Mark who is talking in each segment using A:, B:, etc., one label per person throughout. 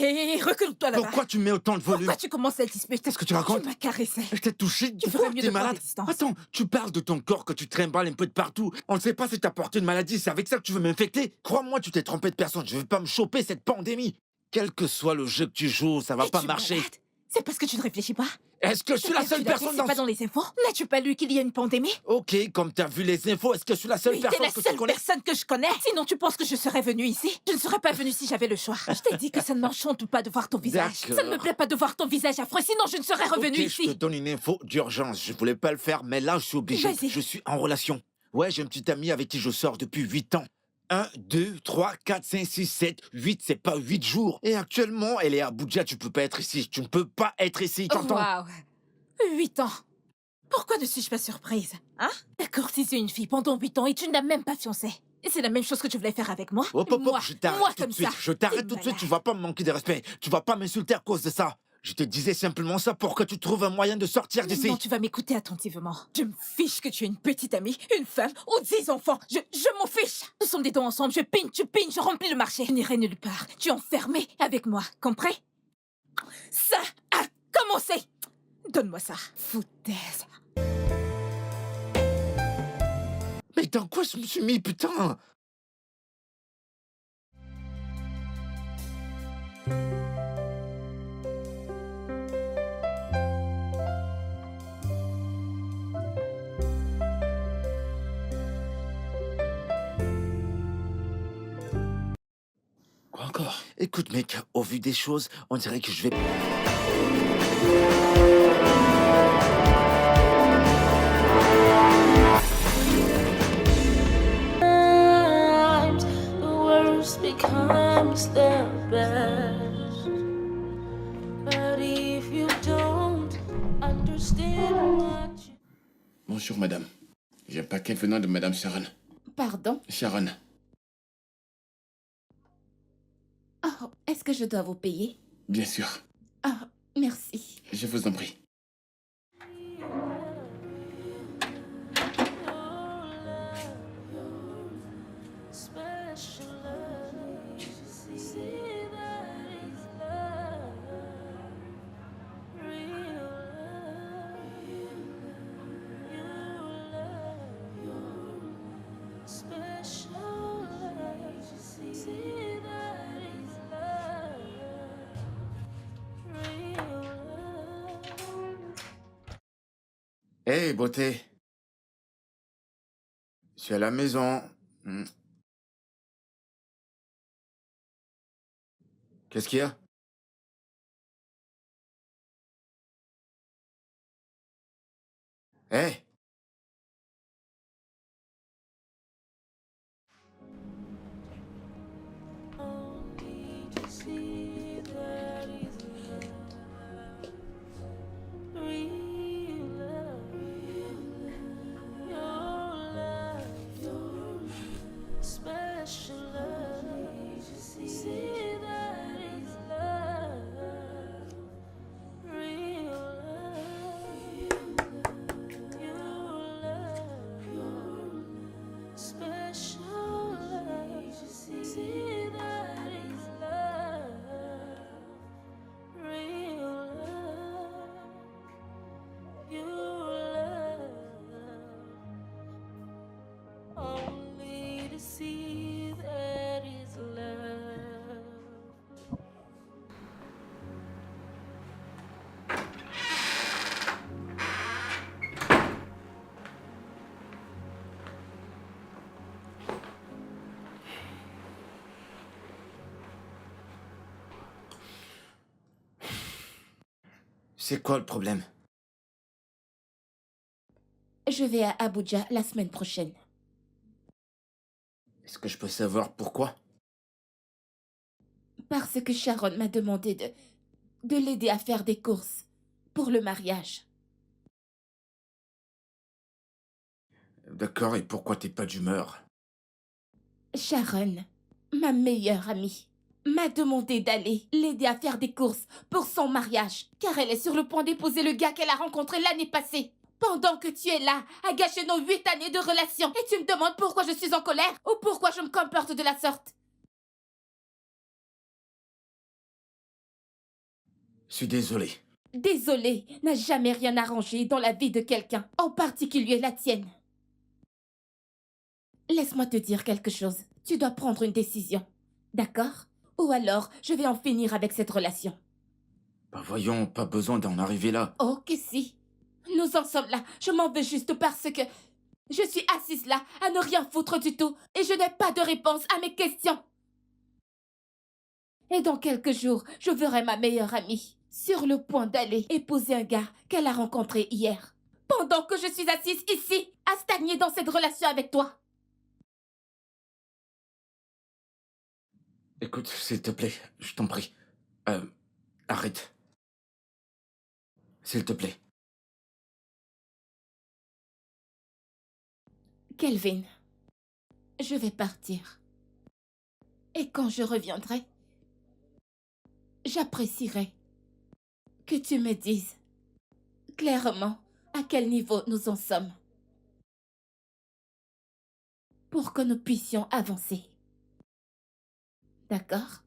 A: Hé, recule-toi là-bas.
B: Pourquoi tu mets autant de volume?
A: Pourquoi tu commences à disputer?
B: Qu'est-ce que tu racontes?
A: Tu m'as caressé.
B: Je t'ai touché.
A: Tu
B: Quoi?
A: ferais mieux
B: T'es
A: de prendre
B: malade?
A: des distances.
B: Attends, tu parles de ton corps que tu trimbales un peu de partout. On ne sait pas si t'as porté une maladie. C'est avec ça que tu veux m'infecter? Crois-moi, tu t'es trompé de personne. Je veux pas me choper cette pandémie. Quel que soit le jeu que tu joues, ça va pas
A: Es-tu
B: marcher.
A: malade? C'est parce que tu ne réfléchis pas.
B: Est-ce que je suis la seule personne
A: C'est
B: dans
A: pas dans les infos? N'as-tu pas lu qu'il y a une pandémie?
B: Ok, comme t'as vu les infos, est-ce que je suis la seule
A: Oui, t'es
B: personne
A: la
B: que tu
A: seule
B: connais?
A: personne que je connais. Sinon, tu penses que je serais venue ici? Je ne serais pas venue si j'avais le choix. Je t'ai dit que ça ne m'enchante pas de voir ton visage.
B: D'accord.
A: Ça ne me plaît pas de voir ton visage affreux, sinon je ne serais revenue
B: Ok, je te
A: ici.
B: donne une info d'urgence. Je voulais pas le faire, mais là, je suis obligé.
A: Vas-y.
B: Je suis en relation. Ouais, j'ai une petite amie avec qui je sors depuis 8 ans. 1, 2, 3, 4, 5, 6, 7, 8, c'est pas 8 jours. Et actuellement, elle est à Abuja, tu peux pas être ici. Tu ne peux pas être ici, t'entends?
A: Waouh. 8 ans. Pourquoi ne suis-je pas surprise? Hein? D'accord, si c'est une fille pendant 8 ans et tu n'as même pas fiancé. Et c'est la même chose que tu voulais faire avec moi?
B: Hop, hop, hop,
A: Moi,
B: je t'arrête
A: moi
B: tout
A: comme
B: de suite.
A: ça.
B: Je t'arrête
A: T'es
B: tout de suite,
A: malade.
B: tu vas pas me manquer de respect. Tu vas pas m'insulter à cause de ça. Je te disais simplement ça pour que tu trouves un moyen de sortir d'ici.
A: Maintenant, tu vas m'écouter attentivement. Je me fiche que tu es une petite amie, une femme ou 10 enfants. Je m'en fiche. Nous sommes des dents ensemble. Je pine, tu pines, je remplis le marché. Je n'irai nulle part. Tu es enfermé avec moi. Compris? Ça a commencé. Donne-moi ça. Foutaise.
B: Mais dans quoi je me suis mis, putain?
C: Quoi encore?
B: Écoute, mec, au vu des choses, on dirait que je vais...
D: Sometimes the worst becomes the best. But if you don't understand what you...
C: Bonjour, madame. J'ai un paquet venant de madame Sharon.
E: Pardon?
C: Sharon,
E: Oh, est-ce que je dois vous payer?
C: bien sûr.
E: Ah, merci.
C: Je vous en prie.
D: Special love, see that is love, real love, special love, see that is love, real love.
B: Hé, beauté. Je suis à la maison. Qu'est-ce qu'il y a? Hé!
D: Only to see that is love, real love, your special love. See that is love, real love, your special love. See that is love, real love, your love. Only to see that is love.
B: C'est quoi le problème?
E: Je vais à Abuja la semaine prochaine.
B: Est-ce que je peux savoir pourquoi?
E: Parce que Sharon m'a demandé de l'aider à faire des courses pour le mariage.
B: D'accord, et pourquoi t'es pas d'humeur?
E: Sharon, ma meilleure amie, m'a demandé d'aller l'aider à faire des courses pour son mariage, car elle est sur le point d'épouser le gars qu'elle a rencontré l'année passée. Pendant que tu es là, à gâcher nos 8 années de relation, et tu me demandes pourquoi je suis en colère ou pourquoi je me comporte de la sorte.
B: Je suis désolé.
E: Désolé n'a jamais rien arrangé dans la vie de quelqu'un, en particulier la tienne. Laisse-moi te dire quelque chose. Tu dois prendre une décision. D'accord? Ou alors, je vais en finir avec cette relation.
B: Bah voyons, pas besoin d'en arriver là.
E: Oh, que si. Nous en sommes là. Je m'en veux juste parce que je suis assise là à ne rien foutre du tout et je n'ai pas de réponse à mes questions. Et dans quelques jours, je verrai ma meilleure amie sur le point d'aller épouser un gars qu'elle a rencontré hier. Pendant que je suis assise ici, à stagner dans cette relation avec toi.
B: Écoute, s'il te plaît, je t'en prie. Arrête. S'il te plaît.
E: Kelvin, je vais partir. Et quand je reviendrai, j'apprécierai que tu me dises clairement à quel niveau nous en sommes pour que nous puissions avancer. D'accord?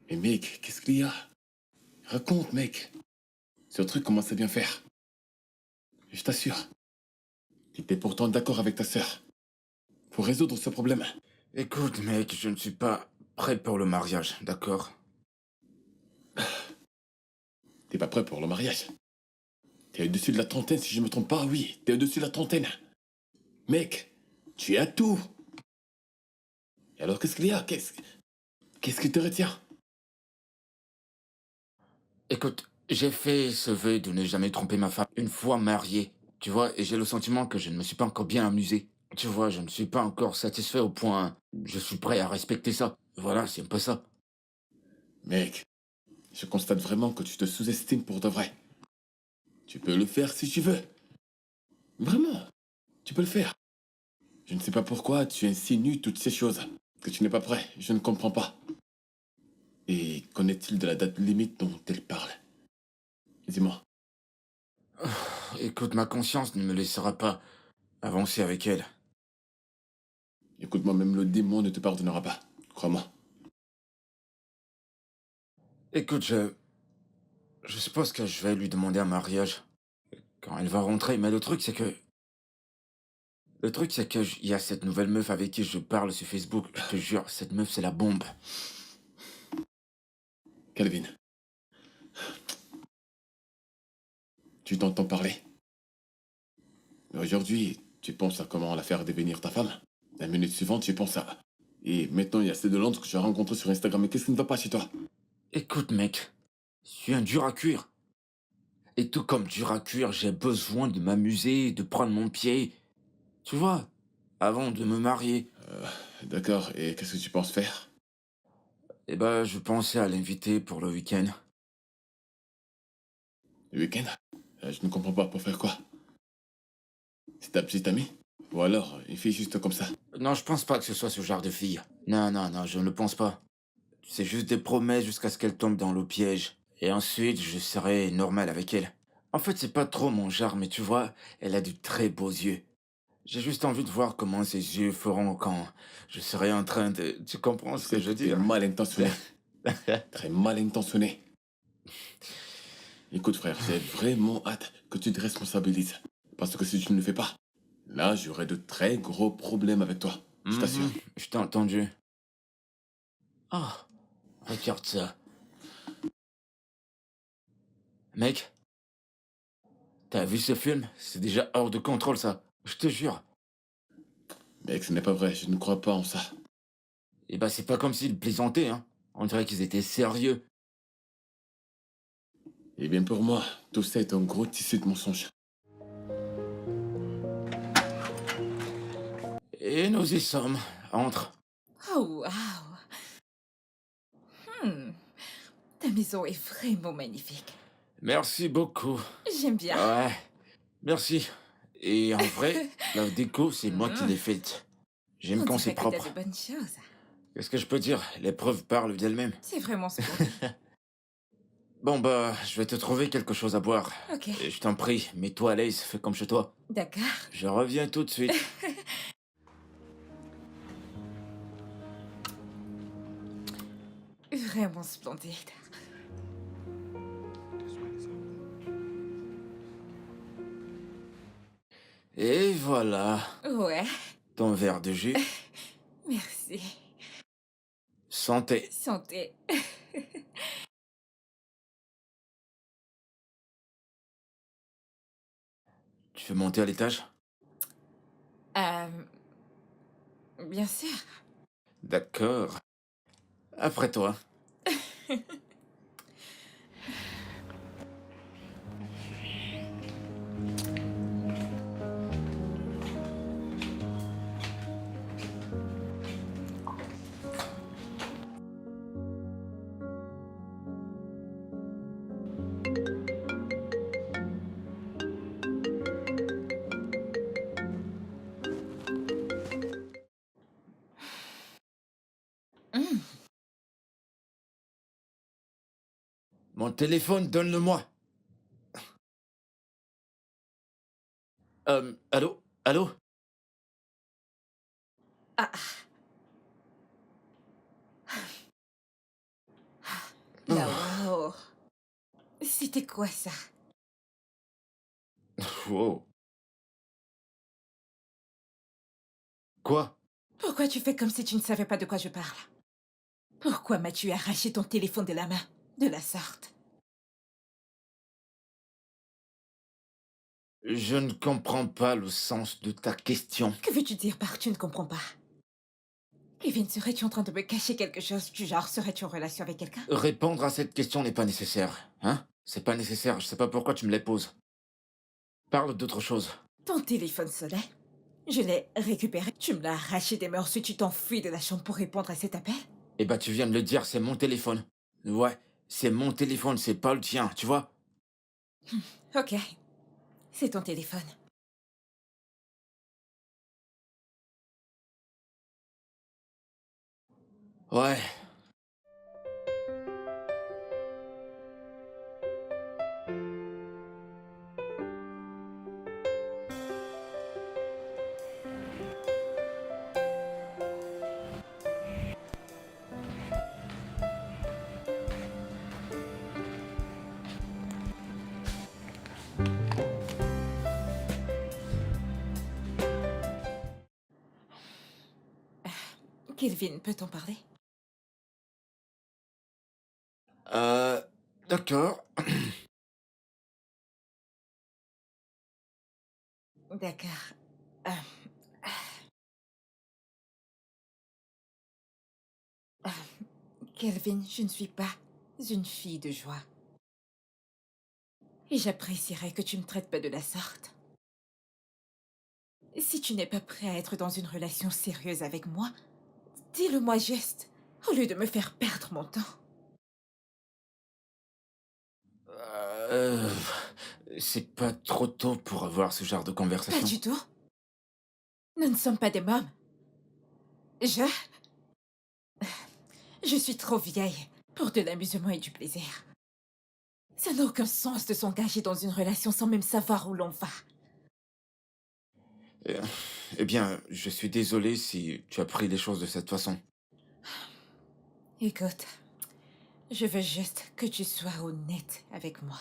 C: Mais mec, qu'est-ce qu'il y a? Raconte, mec. Ce truc commence à bien faire. Je t'assure. Tu étais pourtant d'accord avec ta sœur. Pour résoudre ce problème.
B: Écoute, mec, je ne suis pas prêt pour le mariage, d'accord?
C: T'es pas prêt pour le mariage. T'es au-dessus de la trentaine, si je me trompe pas, oui. T'es au-dessus de la trentaine. Mec, tu as tout. Et alors, qu'est-ce qu'il y a? Qu'est-ce qui te retient?
B: Écoute, j'ai fait ce vœu de ne jamais tromper ma femme une fois mariée, tu vois, et j'ai le sentiment que je ne me suis pas encore bien amusé. Tu vois, je ne suis pas encore satisfait au point. Je suis prêt à respecter ça. Voilà, c'est un peu ça.
C: Mec, je constate vraiment que tu te sous-estimes pour de vrai. Tu peux le faire si tu veux. Vraiment, tu peux le faire. Je ne sais pas pourquoi tu insinues toutes ces choses. Que tu n'es pas prêt, je ne comprends pas. Et qu'en est-il de la date limite dont elle parle? Dis-moi.
B: Écoute, ma conscience ne me laissera pas avancer avec elle.
C: Écoute-moi, même le démon ne te pardonnera pas. Crois-moi.
B: Écoute, je suppose que je vais lui demander un mariage quand elle va rentrer, mais le truc c'est que... Le truc c'est que il y a cette nouvelle meuf avec qui je parle sur Facebook. Je te jure, cette meuf c'est la bombe.
C: Calvin, tu t'entends parler. Aujourd'hui, tu penses à comment la faire devenir ta femme. La minute suivante, tu penses à... Et maintenant, il y a celle de Londres que tu as rencontré sur Instagram. Mais qu'est-ce qui ne va pas chez toi?
B: Écoute mec, je suis un dur à cuire. Et tout comme dur à cuire, j'ai besoin de m'amuser, de prendre mon pied. Tu vois, avant de me marier.
C: D'accord, et qu'est-ce que tu penses faire?
B: Eh ben, je pensais à l'inviter pour le week-end.
C: Le week-end? Je ne comprends pas, pour faire quoi? C'est ta petite amie? Ou alors, une fille juste comme ça?
B: Non, je pense pas que ce soit ce genre de fille. Non, non, non, je ne le pense pas. C'est juste des promesses jusqu'à ce qu'elle tombe dans le piège. Et ensuite, je serai normal avec elle. En fait, c'est pas trop mon genre, mais tu vois, elle a de très beaux yeux. J'ai juste envie de voir comment ses yeux feront quand je serai en train de... Tu comprends ce que je veux
C: T'es
B: dire?
C: mal intentionné. Très mal intentionné. Écoute, frère, j'ai vraiment hâte que tu te responsabilises. Parce que si tu ne le fais pas, là, j'aurai de très gros problèmes avec toi. Je t'assure.
B: Je t'ai entendu. Oh, regarde ça. Mec, t'as vu ce film? C'est déjà hors de contrôle, ça. Je te jure.
C: Mec, ce n'est pas vrai, je ne crois pas en ça.
B: Et bah, c'est pas comme s'ils plaisantaient, hein. On dirait qu'ils étaient sérieux.
C: Eh bien, pour moi, tout ça est un gros tissu de mensonges.
B: Et nous y sommes. Entre.
A: Oh, waouh. Ta maison est vraiment magnifique.
B: Merci beaucoup.
A: J'aime bien.
B: Ouais, merci. Et en vrai, la déco, c'est moi qui l'ai faite. J'aime
A: On
B: quand c'est
A: dirait que t'as
B: propre.
A: de bonnes choses.
B: Qu'est-ce que je peux dire? Les preuves parlent d'elles-mêmes.
A: C'est vraiment splendide.
B: Bon bah, je vais te trouver quelque chose à boire.
A: Ok.
B: Et je t'en prie, mets-toi à l'aise, fais comme chez toi.
A: D'accord.
B: Je reviens tout de suite.
A: Vraiment splendide.
B: Et voilà,
A: Ouais,
B: ton verre de jus.
A: merci.
B: Santé.
A: Santé.
B: Tu veux monter à l'étage?
A: Euh, bien sûr.
B: D'accord. Après toi.
A: Hmm.
B: Mon téléphone, donne-le-moi. Allô? Allô?
A: Ah,
B: Oh.
A: là-haut. C'était quoi ça?
B: Wow. Quoi?
A: Pourquoi tu fais comme si tu ne savais pas de quoi je parle? Pourquoi m'as-tu arraché ton téléphone de la main? De la sorte.
B: Je ne comprends pas le sens de ta question.
A: Que veux-tu dire par tu ne comprends pas? Kevin, serais-tu en train de me cacher quelque chose du genre serais-tu en relation avec quelqu'un?
B: Répondre à cette question n'est pas nécessaire, hein? C'est pas nécessaire, je sais pas pourquoi tu me les poses. Parle d'autre chose.
A: Ton téléphone sonnait. Je l'ai récupéré. Tu me l'as arraché des mains, ensuite tu t'enfuis de la chambre pour répondre à cet appel?
B: Eh bah, tu viens de le dire, c'est mon téléphone. Ouais, c'est mon téléphone, c'est pas le tien, tu vois?
A: Ok. C'est ton téléphone.
B: Ouais.
A: Kelvin, peut-on parler?
B: Euh, d'accord.
A: D'accord. Euh, Kelvin, je ne suis pas une fille de joie. Et j'apprécierais que tu me traites pas de la sorte. Si tu n'es pas prêt à être dans une relation sérieuse avec moi, dis-le-moi juste, au lieu de me faire perdre mon temps.
B: Euh, c'est pas trop tôt pour avoir ce genre de
A: Pas
B: conversation.
A: du tout. Nous ne sommes pas des mômes. Je suis trop vieille pour de l'amusement et du plaisir. Ça n'a aucun sens de s'engager dans une relation sans même savoir où l'on va.
B: Euh, eh bien, je suis désolé si tu as pris les choses de cette façon.
A: Écoute, je veux juste que tu sois honnête avec moi.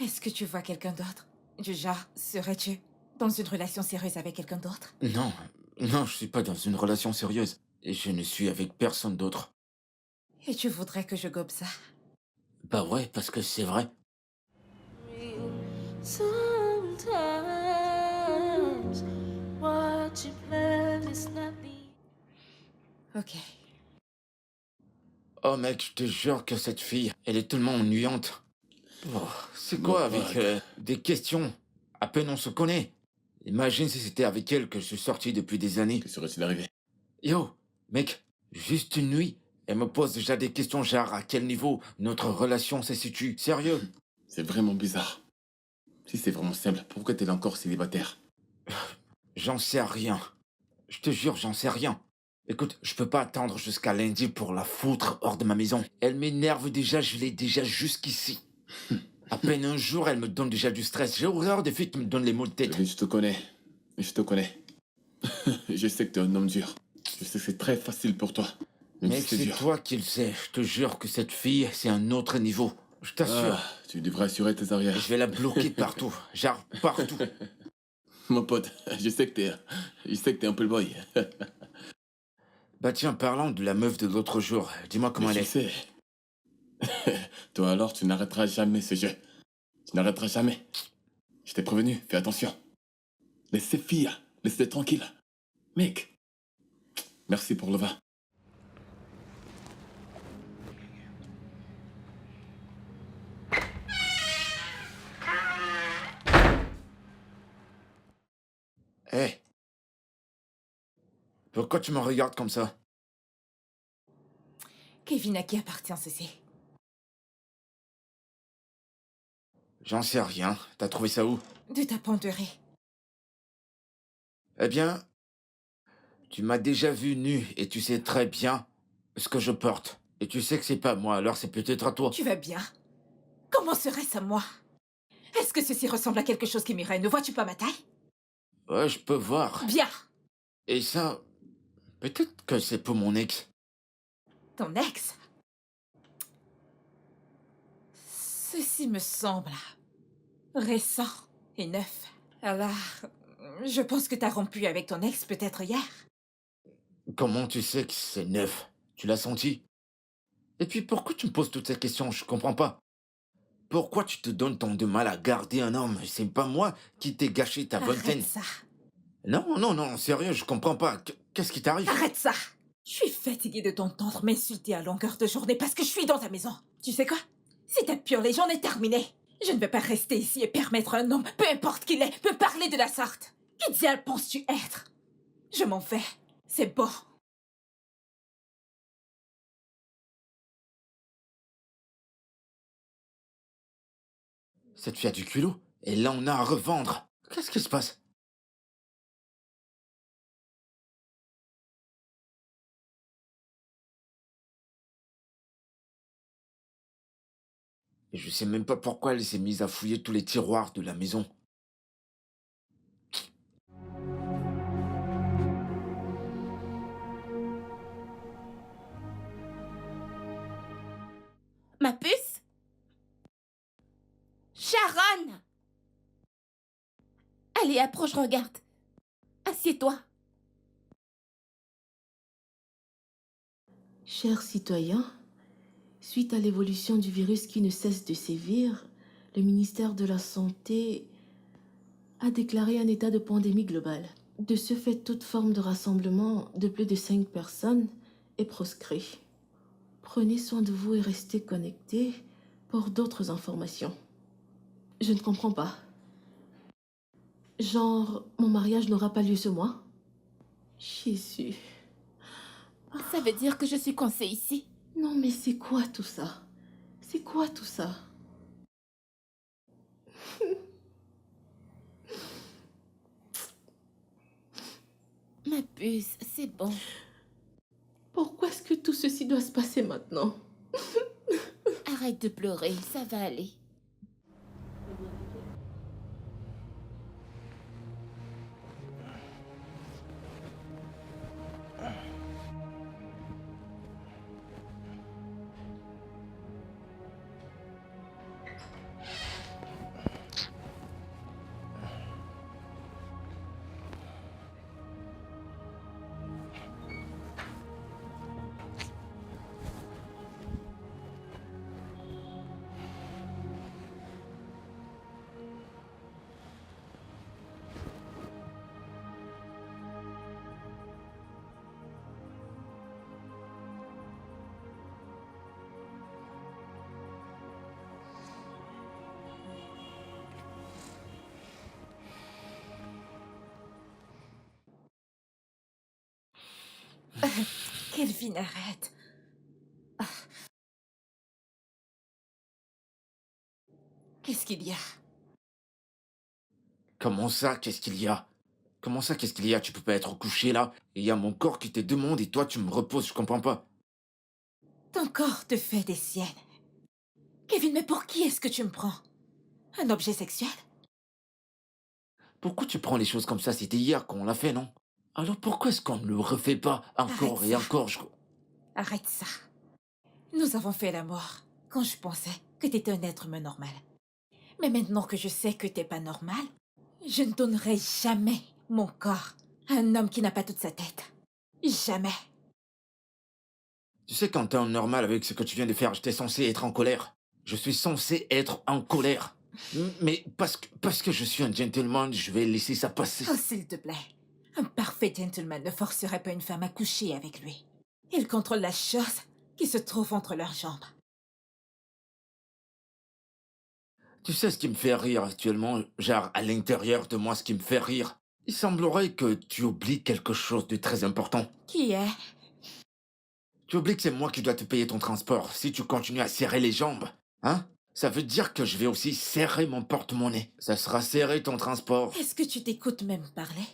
A: Est-ce que tu vois quelqu'un d'autre? Du genre, serais-tu dans une relation sérieuse avec quelqu'un d'autre?
B: Non, non, je suis pas dans une relation sérieuse. Et je ne suis avec personne d'autre.
A: Et tu voudrais que je gobe ça?
B: Bah ouais, parce que c'est vrai.
D: Sometimes what you plan is not the
A: Ok.
B: Oh mec, je te jure que cette fille, elle est tellement ennuyante. Oh, c'est quoi avec des questions? À peine on se connaît. Imagine si c'était avec elle que je suis sorti depuis des années.
C: Que serait-il arrivé?
B: Yo, mec, juste une nuit, Elle me pose déjà des questions genre à quel niveau notre relation se situe. Sérieux?
C: C'est vraiment bizarre. Si c'est vraiment simple, pourquoi t'es là encore célibataire?
B: J'en sais rien. Je te jure, j'en sais rien. Écoute, je peux pas attendre jusqu'à lundi pour la foutre hors de ma maison. Elle m'énerve déjà, je l'ai déjà jusqu'ici. À peine un jour, elle me donne déjà du stress. J'ai horreur des filles qui me donnent les maux de tête.
C: Oui, je te connais. Je te connais. Je sais que t'es un homme dur. Je sais que c'est très facile pour toi. Même
B: Mec,
C: si c'est
B: c'est
C: dur.
B: toi qui le sais. Je te jure que cette fille, c'est un autre niveau. Je t'assure.
C: Ah, tu devrais assurer tes
B: Et
C: arrières.
B: je vais la bloquer partout. Genre, partout.
C: Mon pote, je sais que t'es un peu le boy.
B: Bah tiens, parlant de la meuf de l'autre jour, dis-moi comment
C: Mais
B: elle
C: tu
B: est.
C: sais, toi alors, tu n'arrêteras jamais ce jeu. Tu n'arrêteras jamais. Je t'ai prévenu, fais attention. Laisse ces filles, laisse-les tranquilles. Mec, merci pour le vin.
B: Hé, pourquoi tu me regardes comme ça?
A: Kevin, à qui appartient ceci?
B: J'en sais rien. T'as trouvé ça où?
A: De ta penderie.
B: Eh bien, tu m'as déjà vu nu et tu sais très bien ce que je porte. Et tu sais que c'est pas moi, alors c'est peut-être à toi.
A: Tu vas bien? Comment serait-ce à moi? Est-ce que ceci ressemble à quelque chose qui m'irait? Ne vois-tu pas ma taille?
B: Ouais, je peux voir.
A: Bien!
B: Et ça, peut-être que c'est pour mon ex.
A: Ton ex? Ceci me semble récent et neuf. Alors, je pense que t'as rompu avec ton ex peut-être hier.
B: Comment tu sais que c'est neuf? Tu l'as senti? Et puis pourquoi tu me poses toutes ces questions? Je comprends pas. Pourquoi tu te donnes tant de mal à garder un homme? C'est pas moi qui t'ai gâché ta vingtaine.
A: Arrête ça!
B: Non, non, non, sérieux, je comprends pas. Qu'est-ce qui t'arrive?
A: Arrête ça! Je suis fatiguée de t'entendre m'insulter à longueur de journée parce que je suis dans ta maison. Tu sais quoi? Si t'as purlé, j'en ai terminé. Je ne vais pas rester ici et permettre à un homme, peu importe qu'il est, me parler de la sorte. Qui diable penses-tu être? Je m'en vais. C'est bon.
B: Cette fille a du culot. Et là, on a à revendre. Qu'est-ce qui se passe? Et je sais même pas pourquoi elle s'est mise à fouiller tous les tiroirs de la maison.
E: Ma puce? Sharon! Allez, approche, regarde. Assieds-toi.
F: Chers citoyens, suite à l'évolution du virus qui ne cesse de sévir, le ministère de la Santé a déclaré un état de pandémie globale. De ce fait, toute forme de rassemblement de plus de 5 personnes est proscrit. Prenez soin de vous et restez connectés pour d'autres informations. Je ne comprends pas. Genre, mon mariage n'aura pas lieu ce mois? Jésus.
E: Ça veut dire que je suis coincée ici.
F: Non, mais c'est quoi tout ça? C'est quoi tout ça?
E: Ma puce, c'est bon.
F: Pourquoi est-ce que tout ceci doit se passer maintenant?
E: Arrête de pleurer, ça va aller.
A: Kelvin, arrête. qu'il y a?
B: Comment ça, qu'est-ce qu'il y a? Comment ça, qu'est-ce qu'il y a? Tu peux pas être couché là, et il y a mon corps qui te demande et toi tu me reposes, je comprends pas.
A: Ton corps te fait des siennes. Kevin, mais pour qui est-ce que tu me prends? Un objet sexuel?
B: Pourquoi tu prends les choses comme ça? C'était hier qu'on l'a fait, non? Alors pourquoi est-ce qu'on ne le refait pas encore
A: Arrête
B: et
A: ça.
B: encore
A: Arrête ça. Nous avons fait l'amour quand je pensais que t'étais un être humain normal. Mais maintenant que je sais que t'es pas normal, je ne donnerai jamais mon corps à un homme qui n'a pas toute sa tête. Jamais.
B: Tu sais, quand t'es en normal avec ce que tu viens de faire, j'étais censé être en colère. Je suis censé être en colère. Mais parce que je suis un gentleman, je vais laisser ça passer.
A: Oh, s'il te plaît. Un parfait gentleman ne forcerait pas une femme à coucher avec lui. Il contrôle la chose qui se trouve entre leurs jambes.
B: Tu sais ce qui me fait rire actuellement, genre à l'intérieur de moi, ce qui me fait rire? Il semblerait que tu oublies quelque chose de très important.
A: Qui est?
B: Tu oublies que c'est moi qui dois te payer ton transport. Si tu continues à serrer les jambes, hein? Ça veut dire que je vais aussi serrer mon porte-monnaie. Ça sera serré ton transport.
A: Est-ce que tu t'écoutes même parler?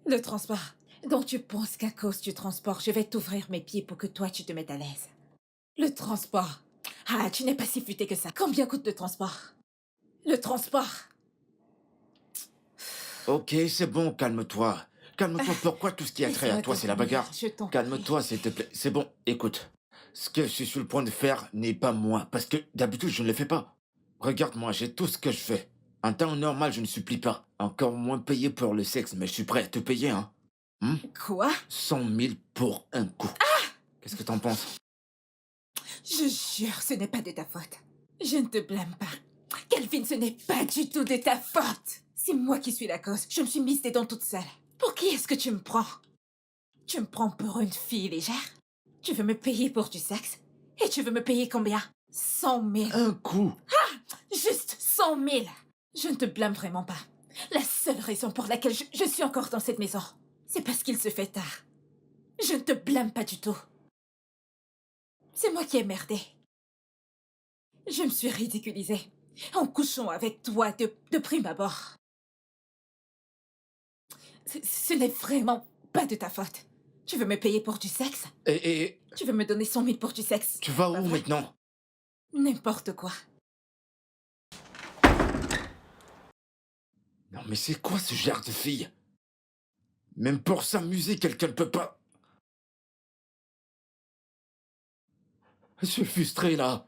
A: Le transport. Donc tu penses qu'à cause du transport, je vais t'ouvrir mes pieds pour que toi tu te mettes à l'aise. Le transport. Ah, tu n'es pas si futé que ça. Combien coûte le transport? Le transport.
B: Ok, c'est bon, calme-toi. Calme-toi, pourquoi tout ce qui a trait à
A: Laisse-moi
B: toi, c'est la
A: dormir,
B: bagarre?
A: je t'en prie.
B: Calme-toi, s'il te plaît. C'est bon, écoute. Ce que je suis sur le point de faire n'est pas moi, parce que d'habitude, je ne le fais pas. Regarde-moi, j'ai tout ce que je fais. En temps normal, je ne supplie pas. Encore moins payé pour le sexe, mais je suis prêt à te payer, hein.
A: Quoi?
B: 100 000 pour un coup. Qu'est-ce que t'en penses?
A: Je jure, ce n'est pas de ta faute. Je ne te blâme pas. Calvin, ce n'est pas du tout de ta faute. C'est moi qui suis la cause. Je me suis mise des dents toute seule. Pour qui est-ce que tu me prends? Tu me prends pour une fille légère? Tu veux me payer pour du sexe? Et tu veux me payer combien? 100 000.
B: Un coup.
A: Juste 100 000. Je ne te blâme vraiment pas. La seule raison pour laquelle je suis encore dans cette maison, c'est parce qu'il se fait tard. Je ne te blâme pas du tout. C'est moi qui ai merdé. Je me suis ridiculisée en couchant avec toi de prime abord. Ce n'est vraiment pas de ta faute. Tu veux me payer pour du sexe?
B: Et
A: Tu veux me donner 100 000 pour du sexe?
B: tu vas
A: Pas
B: où
A: vrai?
B: maintenant?
A: N'importe quoi.
B: Non mais c'est quoi ce genre de fille? Même pour s'amuser, quelqu'un ne peut pas... Je suis frustré là.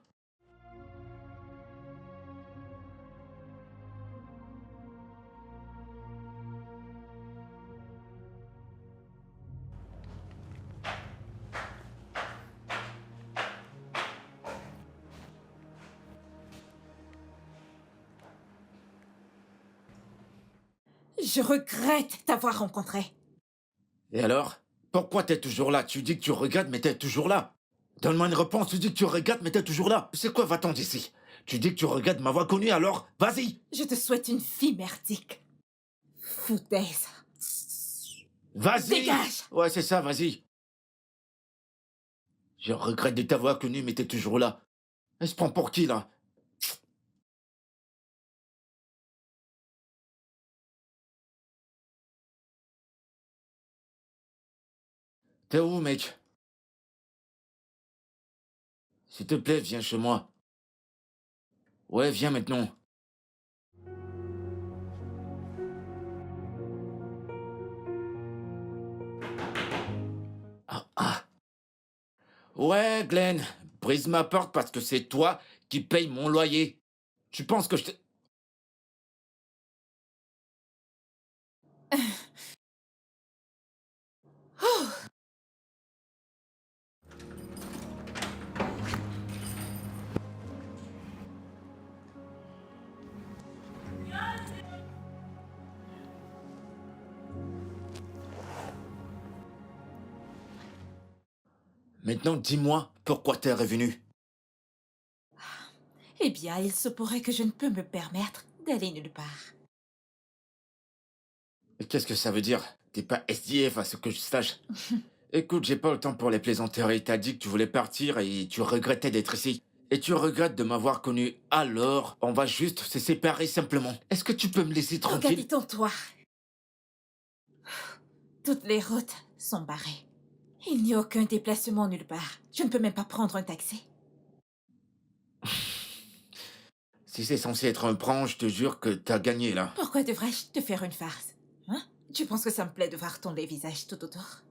A: Je regrette t'avoir rencontré.
B: Et alors? Pourquoi t'es toujours là? Tu dis que tu regrettes, mais t'es toujours là. Donne-moi une réponse, tu dis que tu regrettes, mais t'es toujours là. C'est quoi, va-t'en d'ici? Tu dis que tu regrettes m'avoir connu, alors vas-y.
A: Je te souhaite une fille merdique. Foutaise.
B: Vas-y.
A: Dégage.
B: Ouais, c'est ça, vas-y. Je regrette de t'avoir connu, mais t'es toujours là. Elle se prend pour qui, là? T'es où, mec? S'il te plaît, viens chez moi. Ouais, viens maintenant. Ah, ah. Ouais, Glenn, brise ma porte parce que c'est toi qui payes mon loyer. Tu penses que je te... Maintenant, dis-moi pourquoi t'es revenu.
A: Eh bien, il se pourrait que je ne peux me permettre d'aller nulle part.
B: Mais qu'est-ce que ça veut dire? T'es pas SDF à ce que je sache. Écoute, j'ai pas le temps pour les plaisanteries. T'as dit que tu voulais partir et tu regrettais d'être ici. Et tu regrettes de m'avoir connu, alors on va juste se séparer simplement. Est-ce que tu peux me laisser
A: Regarde,
B: tranquille?
A: détends-toi. Toutes les routes sont barrées. Il n'y a aucun déplacement nulle part. Je ne peux même pas prendre un taxi.
B: Si c'est censé être un prank, je te jure que t'as gagné là.
A: Pourquoi devrais-je te faire une farce? Hein? Tu penses que ça me plaît de voir ton laid visage tout autour?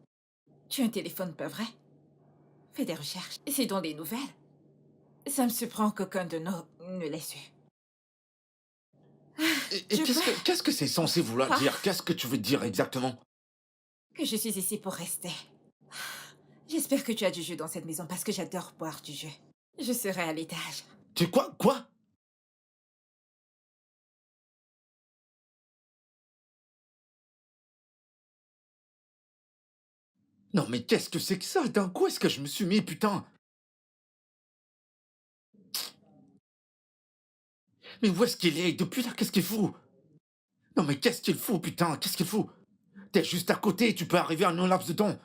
A: Tu as un téléphone, pas vrai? Fais des recherches. C'est dans les nouvelles. Ça me surprend qu'aucun de nous ne l'ait su.
B: Et
A: Je
B: qu'est-ce que c'est censé vouloir
A: Ah.
B: dire? Qu'est-ce que tu veux dire exactement?
A: Que je suis ici pour rester. J'espère que tu as du jus dans cette maison parce que j'adore boire du jus. Je serai à l'étage.
B: Tu quoi? Quoi? Non mais qu'est-ce que c'est que ça? D'un coup est-ce que je me suis mis, putain? Mais où est-ce qu'il est? Depuis là, qu'est-ce qu'il fout? Non mais qu'est-ce qu'il fout, putain? Qu'est-ce qu'il fout? T'es juste à côté, tu peux arriver en un laps de temps.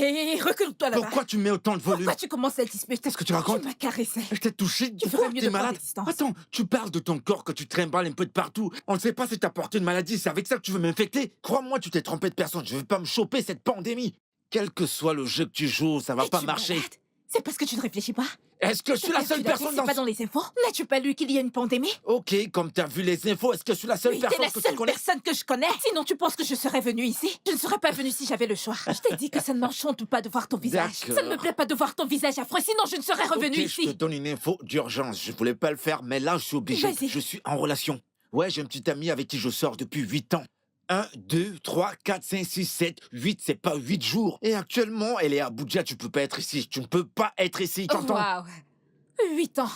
A: Hé, recule-toi là-bas.
B: Pourquoi tu mets autant de volume?
A: Pourquoi tu commences à disputer?
B: Qu'est-ce que tu racontes?
A: Tu m'as caressé.
B: Je t'ai touché.
A: Tu
B: Pourquoi
A: ferais mieux
B: t'es
A: de prendre
B: malade?
A: des distances.
B: Attends, tu parles de ton corps que tu trimbales un peu de partout. On ne sait pas si t'as porté une maladie. C'est avec ça que tu veux m'infecter? Crois-moi, tu t'es trompé de personne. Je veux pas me choper cette pandémie. Quel que soit le jeu que tu joues, ça va pas
A: Es-tu
B: marcher.
A: malade? C'est parce que tu ne réfléchis pas.
B: Est-ce que je suis la seule personne
A: C'est
B: dans
A: pas dans les infos? N'as-tu pas lu qu'il y a une pandémie?
B: Ok, comme t'as vu les infos, est-ce que je suis la seule
A: Oui, t'es
B: personne
A: la
B: que tu
A: seule
B: connais?
A: personne que je connais. Sinon, tu penses que je serais venue ici? Je ne serais pas venue si j'avais le choix. Je t'ai dit que ça ne m'enchante pas de voir ton visage.
B: D'accord.
A: Ça ne me plaît pas de voir ton visage affreux, sinon je ne serais revenue
B: Ok, je te
A: ici.
B: donne une info d'urgence. Je voulais pas le faire, mais là, je suis obligé.
A: Vas-y.
B: Je suis en relation. Ouais, j'ai une petite amie avec qui je sors depuis 8 ans. 1, 2, 3, 4, 5, 6, 7, 8, c'est pas 8 jours. Et actuellement, elle est à Abuja, tu peux pas être ici. Tu ne peux pas être ici, t'entends?
A: Waouh. 8 ans.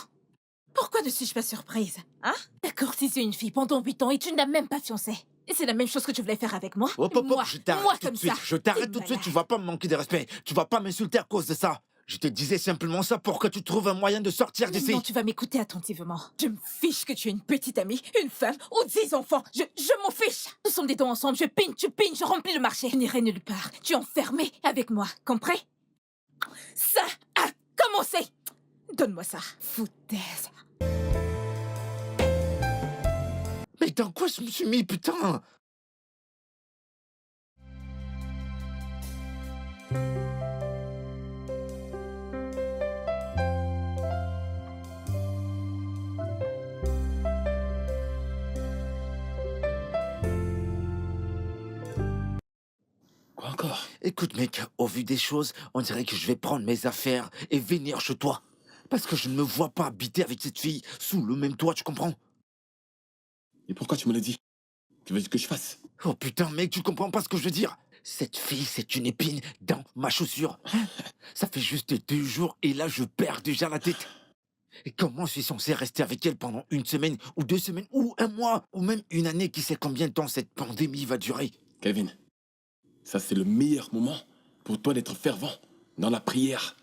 A: Pourquoi ne suis-je pas surprise? Hein? D'accord, si c'est une fille pendant 8 ans et tu n'as même pas fiancé. Et c'est la même chose que tu voulais faire avec moi?
B: Hop, hop, hop,
A: Moi,
B: je t'arrête
A: moi
B: tout
A: comme
B: de suite.
A: ça.
B: Je t'arrête
A: T'es
B: tout de suite,
A: malade.
B: tu vas pas me manquer de respect. Tu vas pas m'insulter à cause de ça. Je te disais simplement ça pour que tu trouves un moyen de sortir d'ici.
A: Non, tu vas m'écouter attentivement. Je me fiche que tu aies une petite amie, une femme ou 10 enfants. Je m'en fiche. Nous sommes des dons ensemble. Je pine, tu pines, je remplis le marché. Je n'irai nulle part. Tu es enfermé avec moi. Compris? Ça a commencé. Donne-moi ça. Foutaise.
B: Mais dans quoi je me suis mis, putain?
C: Quoi encore?
B: Écoute, mec, au vu des choses, on dirait que je vais prendre mes affaires et venir chez toi. Parce que je ne me vois pas habiter avec cette fille sous le même toit, tu comprends?
C: Et pourquoi tu me l'as dit? Que veux-tu que je fasse?
B: Oh putain, mec, tu comprends pas ce que je veux dire? Cette fille, c'est une épine dans ma chaussure. Ça fait juste 2 jours et là, je perds déjà la tête. Et comment je suis censé rester avec elle pendant 1 semaine, ou 2 semaines, ou 1 mois, ou même 1 année, qui sait combien de temps cette pandémie va durer?
C: Kevin, ça c'est le meilleur moment pour toi d'être fervent dans la prière.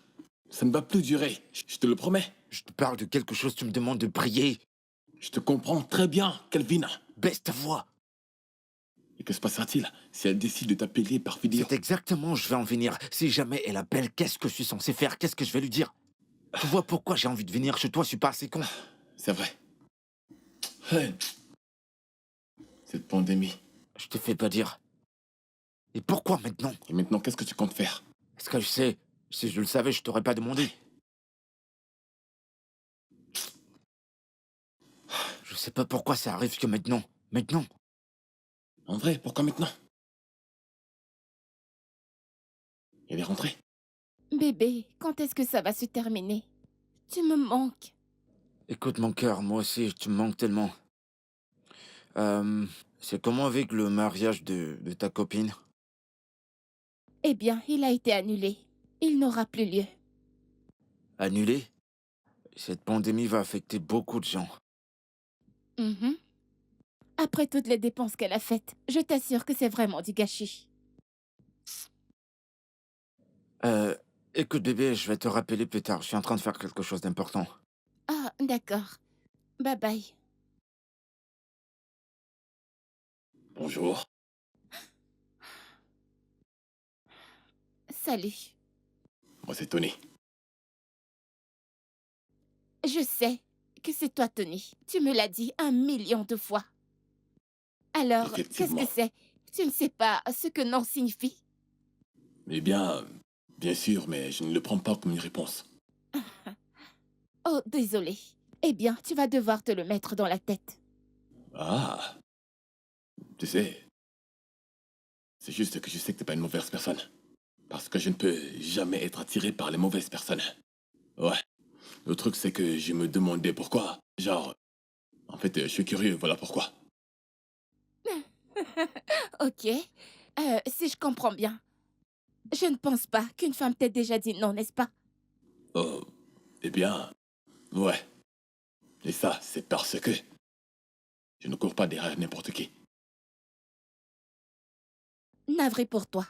C: Ça ne va plus durer, je te le promets.
B: Je te parle de quelque chose, tu me demandes de prier.
C: Je te comprends très bien, Kelvin.
B: Baisse ta voix.
C: Et que se passera-t-il si elle décide de t'appeler par vidéo?
B: C'est exactement où je vais en venir. Si jamais elle appelle, qu'est-ce que je suis censé faire? Qu'est-ce que je vais lui dire? Tu vois pourquoi j'ai envie de venir chez toi, je suis pas assez con.
C: C'est vrai. Hey. Cette pandémie.
B: Je te fais pas dire. Et pourquoi maintenant?
C: Et maintenant, qu'est-ce que tu comptes faire?
B: Est-ce que je sais? Si je le savais, je t'aurais pas demandé. Je sais pas pourquoi ça arrive que maintenant. Maintenant.
C: En vrai, pourquoi maintenant? Elle est rentrée.
E: Bébé, quand est-ce que ça va se terminer? Tu me manques.
B: Écoute mon cœur, moi aussi, tu me manques tellement. C'est comment avec le mariage de ta copine?
E: Eh bien, il a été annulé. il n'aura plus lieu.
B: Annulé? Cette pandémie va affecter beaucoup de gens.
E: Mhm. Après toutes les dépenses qu'elle a faites, je t'assure que c'est vraiment du gâchis.
B: Euh, Écoute bébé, je vais te rappeler plus tard. Je suis en train de faire quelque chose d'important.
E: Ah, d'accord. Bye bye.
C: Bonjour.
E: Salut.
C: Moi, c'est Tony.
E: Je sais que c'est toi, Tony. Tu me l'as dit 1 million de fois. Alors, qu'est-ce
C: Effectivement.
E: que c'est? Tu ne sais pas ce que non signifie?
C: Eh bien, bien sûr, mais je ne le prends pas comme une réponse.
E: Oh, désolé. Eh bien, tu vas devoir te le mettre dans la tête.
C: Ah, tu sais, c'est juste que je sais que t'es pas une mauvaise personne. Parce que je ne peux jamais être attiré par les mauvaises personnes. Ouais. Le truc, c'est que je me demandais pourquoi. Genre, en fait, je suis curieux, voilà pourquoi.
E: Ok. Si je comprends bien, je ne pense pas qu'une femme t'ait déjà dit non, n'est-ce pas?
C: Oh, eh bien, ouais. Et ça, c'est parce que je ne cours pas derrière n'importe qui.
E: Navré pour toi.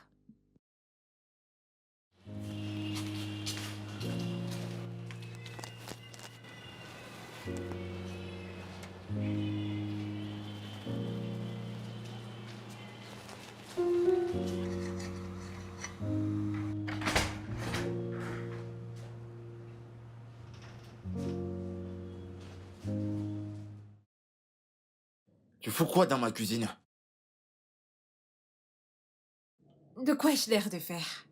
B: Tu fous quoi dans ma cuisine?
A: De quoi ai-je l'air de faire?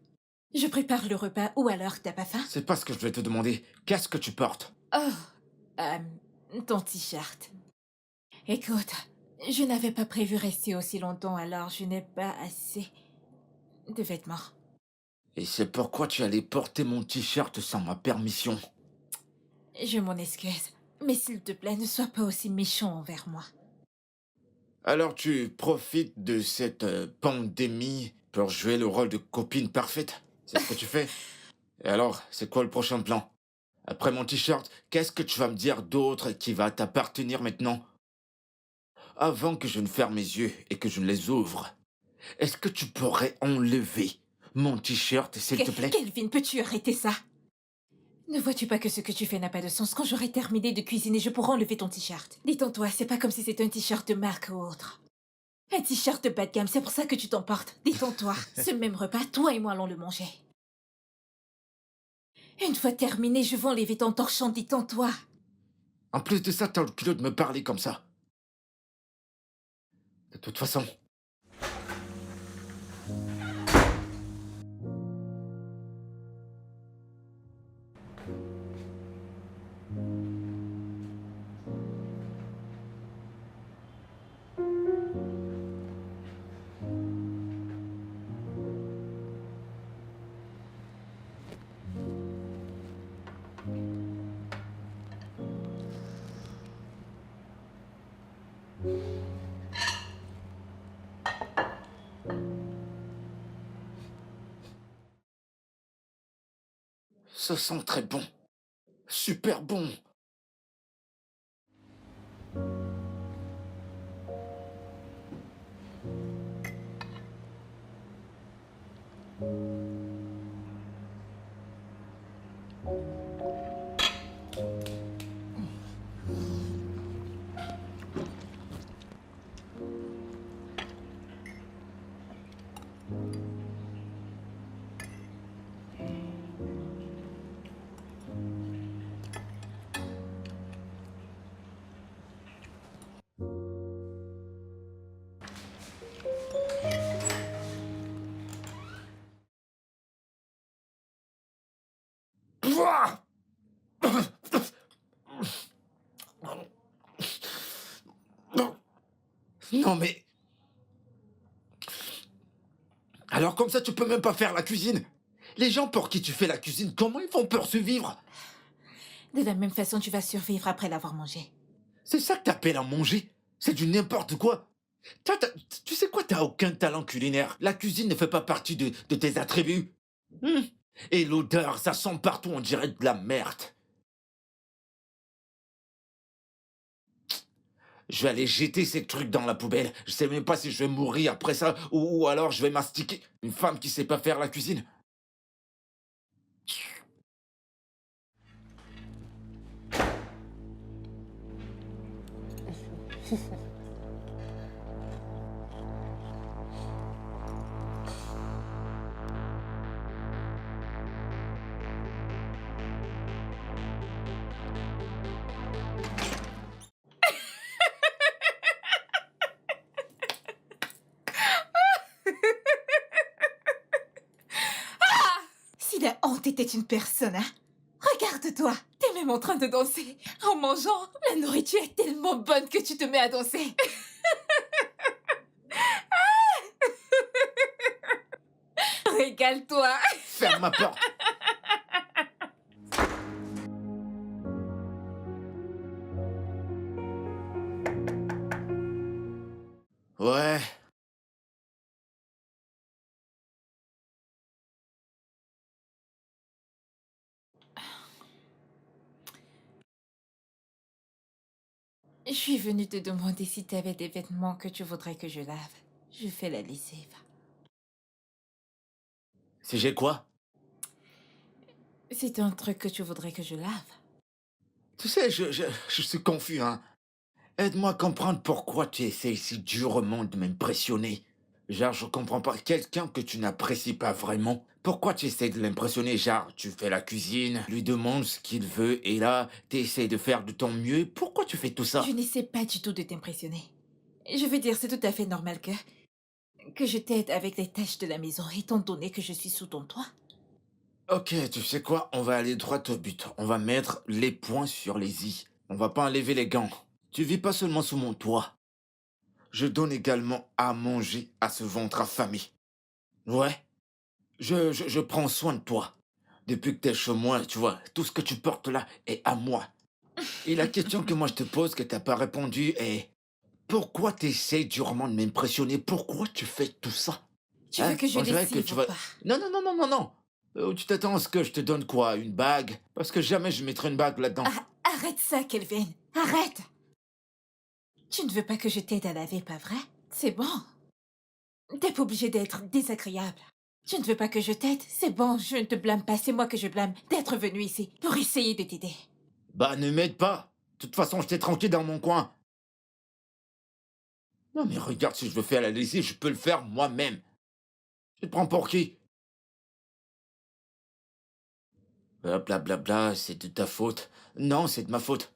A: Je prépare le repas ou alors t'as pas faim?
B: C'est pas ce que je vais te demander. Qu'est-ce que tu portes?
A: Oh, ton t-shirt. Écoute, je n'avais pas prévu rester aussi longtemps, alors je n'ai pas assez de vêtements.
B: Et c'est pourquoi tu allais porter mon t-shirt sans ma permission.
A: Je m'en excuse, mais s'il te plaît, ne sois pas aussi méchant envers moi.
B: Alors tu profites de cette pandémie pour jouer le rôle de copine parfaite? C'est ce que tu fais? Et alors, c'est quoi le prochain plan? Après mon t-shirt, qu'est-ce que tu vas me dire d'autre qui va t'appartenir maintenant? Avant que je ne ferme mes yeux et que je ne les ouvre, est-ce que tu pourrais enlever mon t-shirt, s'il te plaît?
A: Kelvin, peux-tu arrêter ça? Ne vois-tu pas que ce que tu fais n'a pas de sens? Quand j'aurai terminé de cuisiner, je pourrai enlever ton t-shirt. Détends-toi, c'est pas comme si c'était un t-shirt de marque ou autre. Un t-shirt de bas de gamme, c'est pour ça que tu t'emportes. Détends-toi. Ce même repas, toi et moi allons le manger. Une fois terminé, je vais enlever ton torchon, détends-toi.
B: En plus de ça, t'as le culot de me parler comme ça. De toute façon, ça sent très bon. Super bon. Pouah. Non mais... Alors comme ça, tu peux même pas faire la cuisine. Les gens pour qui tu fais la cuisine, comment ils vont pour survivre?
A: De la même façon, tu vas survivre après l'avoir mangé.
B: C'est ça que t'appelles à manger? C'est du n'importe quoi. Tu sais quoi, t'as aucun talent culinaire. La cuisine ne fait pas partie de tes attributs. Et l'odeur, ça sent partout, on dirait de la merde. Je vais aller jeter ces trucs dans la poubelle. Je sais même pas si je vais mourir après ça ou alors je vais mastiquer. Une femme qui sait pas faire la cuisine.
A: Si la honte était une personne, hein? Regarde-toi, t'es même en train de danser. En mangeant, la nourriture est tellement bonne que tu te mets à danser. Régale-toi.
B: Ferme ma porte. Ouais.
A: Je suis venue te demander si t'avais des vêtements que tu voudrais que je lave. Je fais la lessive.
B: Si j'ai quoi?
A: C'est un truc que tu voudrais que je lave.
B: Tu sais, je suis confus, hein. Aide-moi à comprendre pourquoi tu essayes si durement de m'impressionner. Genre, je comprends pas. Quelqu'un que tu n'apprécies pas vraiment, pourquoi tu essaies de l'impressionner? Genre, tu fais la cuisine, lui demandes ce qu'il veut, et là, tu essaies de faire de ton mieux. Pourquoi tu fais tout ça?
A: Je n'essaie pas du tout de t'impressionner. Je veux dire, c'est tout à fait normal que je t'aide avec les tâches de la maison, étant donné que je suis sous ton toit.
B: Ok, tu sais quoi? On va aller droit au but. On va mettre les points sur les i. On va pas enlever les gants. Tu vis pas seulement sous mon toit. Je donne également à manger à ce ventre affamé. Ouais, je prends soin de toi. Depuis que t'es chez moi, tu vois, tout ce que tu portes là est à moi. Et la question que moi je te pose, que t'as pas répondu, est pourquoi t'essaies durement de m'impressionner? Pourquoi tu fais tout ça?
A: Tu
B: Hein?
A: veux que je
B: On dirait que
A: lessive
B: tu
A: ou
B: vas...
A: pas?
B: Non, non, non, non, non, non. Tu t'attends à ce que je te donne quoi? Une bague? Parce que jamais je mettrai une bague là-dedans.
A: Ah, arrête ça, Kelvin. Arrête. Tu ne veux pas que je t'aide à laver, pas vrai? C'est bon. T'es pas obligé d'être désagréable. Tu ne veux pas que je t'aide? C'est bon, je ne te blâme pas, c'est moi que je blâme d'être venu ici pour essayer de t'aider.
B: Bah, ne m'aide pas. De toute façon, j'étais tranquille dans mon coin. Non, mais regarde, si je veux faire la lessive, je peux le faire moi-même. Tu te prends pour qui? Blablabla, c'est de ta faute. Non, c'est de ma faute.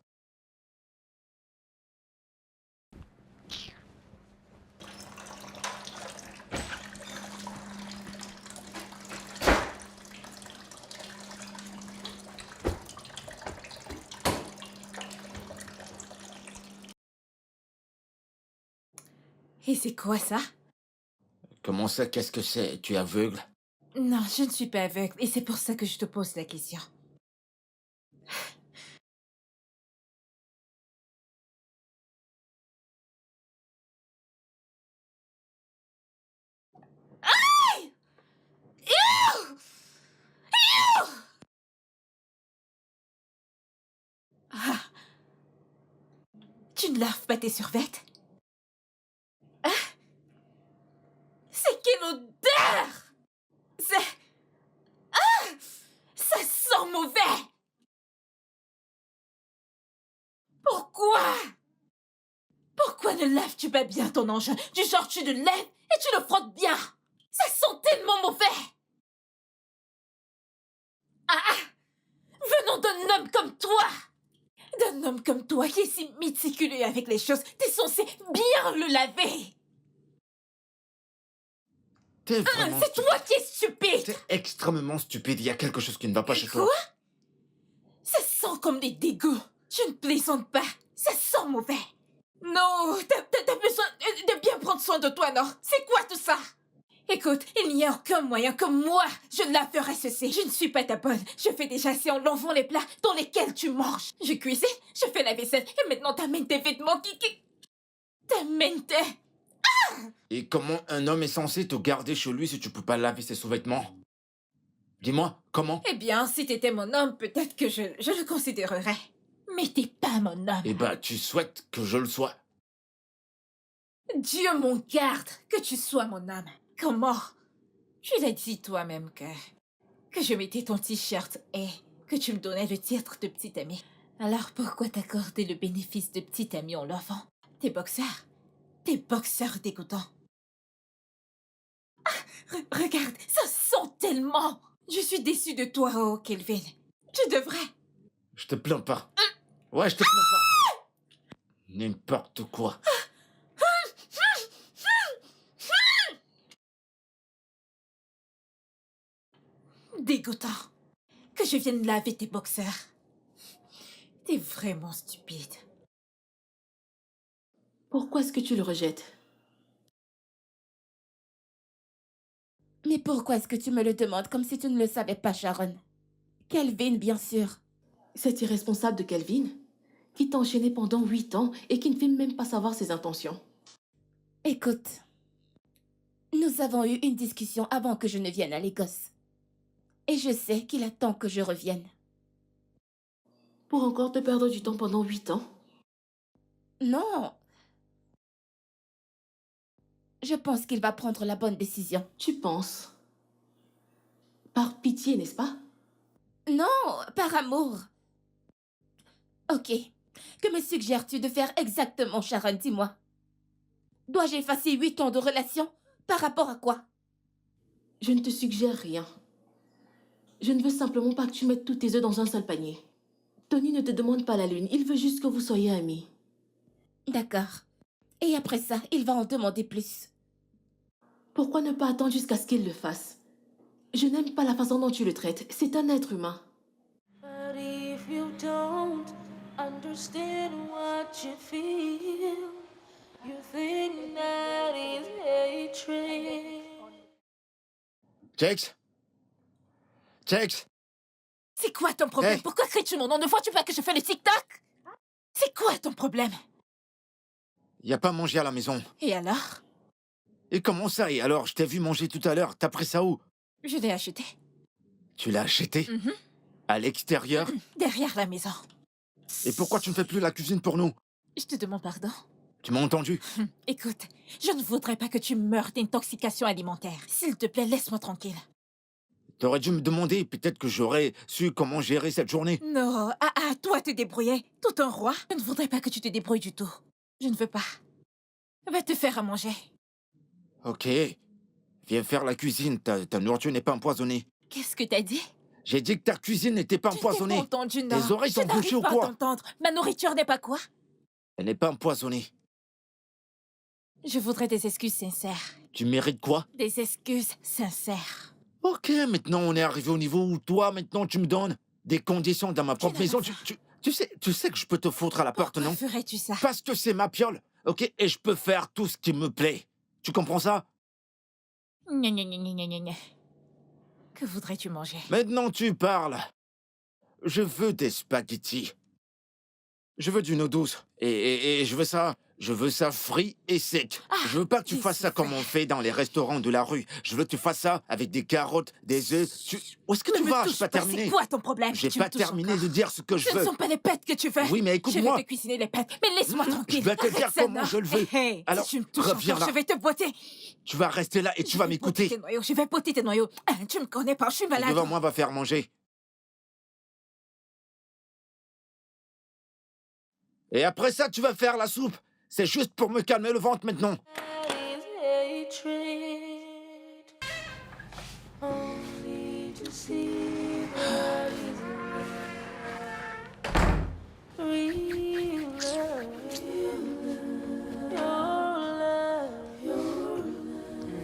A: Et c'est quoi ça?
B: Comment ça, qu'est-ce que c'est? Tu es aveugle?
A: Non, je ne suis pas aveugle et c'est pour ça que je te pose la question. Ah, tu ne laves pas tes survêtements? Ah, c'est quelle odeur! C'est... Ah, ça sent mauvais! Pourquoi? Pourquoi ne laves-tu pas bien ton engin? Du genre tu le lèves et tu le frottes bien. Ça sent tellement mauvais. Ah, venant d'un homme comme toi. D'un homme comme toi qui est si méticuleux avec les choses, t'es censé bien le laver.
B: T'es vraiment
A: C'est
B: stupide.
A: toi qui es stupide.
B: T'es extrêmement stupide. Il y a quelque chose qui ne va pas chez toi.
A: Quoi? Ça sent comme des dégoûts. Je ne plaisante pas. Ça sent mauvais. Non, t'as besoin de bien prendre soin de toi, non? C'est quoi tout ça? Écoute, il n'y a aucun moyen que moi, je laverai ceci. Je ne suis pas ta bonne. Je fais déjà assez en lavant les plats dans lesquels tu manges. Je cuisine, je fais la vaisselle, et maintenant t'amènes tes vêtements qui... T'amènes tes...
B: Et comment un homme est censé te garder chez lui si tu peux pas laver ses sous-vêtements? Dis-moi, comment?
A: Eh bien, si t'étais mon homme, peut-être que je le considérerais. Mais t'es pas mon homme.
B: Eh ben, tu souhaites que je le sois.
A: Dieu m'en garde que tu sois mon homme. Comment? Tu l'as dit toi-même que je mettais ton t-shirt et que tu me donnais le titre de petit ami. Alors pourquoi t'accorder le bénéfice de petit ami en l'offrant? T'es boxeur dégoûtants. Ah, regarde, ça sent tellement. Je suis déçue de toi, oh Kelvin. Tu devrais.
B: Je te plains pas. Ouais, je te plains pas. N'importe quoi.
A: Dégoûtant. Que je vienne laver tes boxeurs. T'es vraiment stupide.
F: Pourquoi est-ce que tu le rejettes?
E: Mais pourquoi est-ce que tu me le demandes comme si tu ne le savais pas, Sharon? Kelvin, bien sûr.
F: Cet irresponsable de Kelvin, qui t'a enchaîné pendant 8 ans et qui ne fait même pas savoir ses intentions.
E: Écoute, nous avons eu une discussion avant que je ne vienne à Lagos. Et je sais qu'il attend que je revienne.
F: Pour encore te perdre du temps pendant 8 ans?
E: Non. Je pense qu'il va prendre la bonne décision.
F: Tu penses? Par pitié, n'est-ce pas?
E: Non, par amour. Ok. Que me suggères-tu de faire exactement, Sharon, dis-moi? Dois-je effacer 8 ans de relation? Par rapport à quoi?
F: Je ne te suggère rien. Je ne veux simplement pas que tu mettes tous tes œufs dans un seul panier. Tony ne te demande pas la lune, il veut juste que vous soyez amis.
E: D'accord. Et après ça, il va en demander plus.
F: Pourquoi ne pas attendre jusqu'à ce qu'il le fasse? Je n'aime pas la façon dont tu le traites. C'est un être humain.
D: But if you don't understand what you feel, you think that is hatred.
B: Jax? Jax?
A: C'est quoi ton problème?
B: Hey.
A: Pourquoi cries-tu mon nom? Ne vois-tu pas que je fais le tic-tac? C'est quoi ton problème?
B: Y a pas mangé à la maison.
A: Et alors?
B: Et comment ça? Et alors, je t'ai vu manger tout à l'heure. T'as pris ça où?
A: Je l'ai acheté.
B: Tu l'as acheté?
A: Mhm.
B: À l'extérieur?
A: Derrière la maison.
B: Et pourquoi tu ne fais plus la cuisine pour nous?
A: Je te demande pardon.
B: Tu m'as entendu?
A: Écoute, je ne voudrais pas que tu meures d'intoxication alimentaire. S'il te plaît, laisse-moi tranquille.
B: T'aurais dû me demander, peut-être que j'aurais su comment gérer cette journée.
A: Non, toi te débrouiller. Tout un roi. Je ne voudrais pas que tu te débrouilles du tout. Je ne veux pas. Va te faire à manger.
B: Ok. Viens faire la cuisine, ta nourriture n'est pas empoisonnée.
A: Qu'est-ce que t'as dit?
B: J'ai dit que ta cuisine n'était pas
A: Tu t'es
B: empoisonnée.
A: pas entendu, non?
B: Tes oreilles
A: Je
B: sont
A: n'arrive
B: bouchées ou
A: pas à
B: quoi?
A: t'entendre. Ma nourriture n'est pas quoi?
B: Elle n'est pas empoisonnée.
A: Je voudrais des excuses sincères.
B: Tu mérites quoi?
A: Des excuses sincères.
B: Ok, maintenant on est arrivé au niveau où toi, maintenant tu me donnes des conditions dans ma propre
A: Quelle
B: maison.
A: horreur.
B: Tu sais que je peux te foutre à la porte,
A: Pourquoi
B: non?
A: ferais-tu ça?
B: Parce que c'est ma piole, ok? Et je peux faire tout ce qui me plaît. Tu comprends ça?
A: Gna gna gna gna gna gna. Que voudrais-tu manger?
B: Maintenant tu parles. Je veux des spaghettis. Je veux du eau douce. Et je veux ça. Je veux ça frit et sec. Je veux pas que tu
A: j'ai
B: fasses ça comme
A: souffert.
B: on fait dans les restaurants de la rue. Je veux que tu fasses ça avec des carottes, des œufs. Où est-ce que
A: Ne
B: tu
A: me
B: vas?
A: touche
B: J'ai pas
A: pas,
B: terminé.
A: c'est quoi ton problème?
B: J'ai
A: Tu
B: pas
A: me touches
B: terminé
A: encore.
B: de dire ce que je
A: Ce ne
B: veux.
A: sont pas les pâtes que tu veux.
B: Oui, mais
A: Je
B: écoute-moi.
A: vais te cuisiner les pâtes, mais laisse-moi tranquille.
B: Je vais te
A: Arrête
B: dire
A: ça,
B: comment
A: non.
B: je le veux.
A: Hey, hey,
B: Alors,
A: si tu me touches
B: reviens
A: encore,
B: là.
A: je vais te botter.
B: Tu vas rester là et tu vas
A: Je vais botter
B: m'écouter.
A: tes noyaux, je vais botter tes noyaux. Ah, tu me connais pas, je suis
B: Et
A: malade.
B: devant moi, va faire manger. Et après ça, tu vas faire la soupe. C'est juste pour me calmer le ventre maintenant.
D: That is hatred. Only to see that is real love. Your love,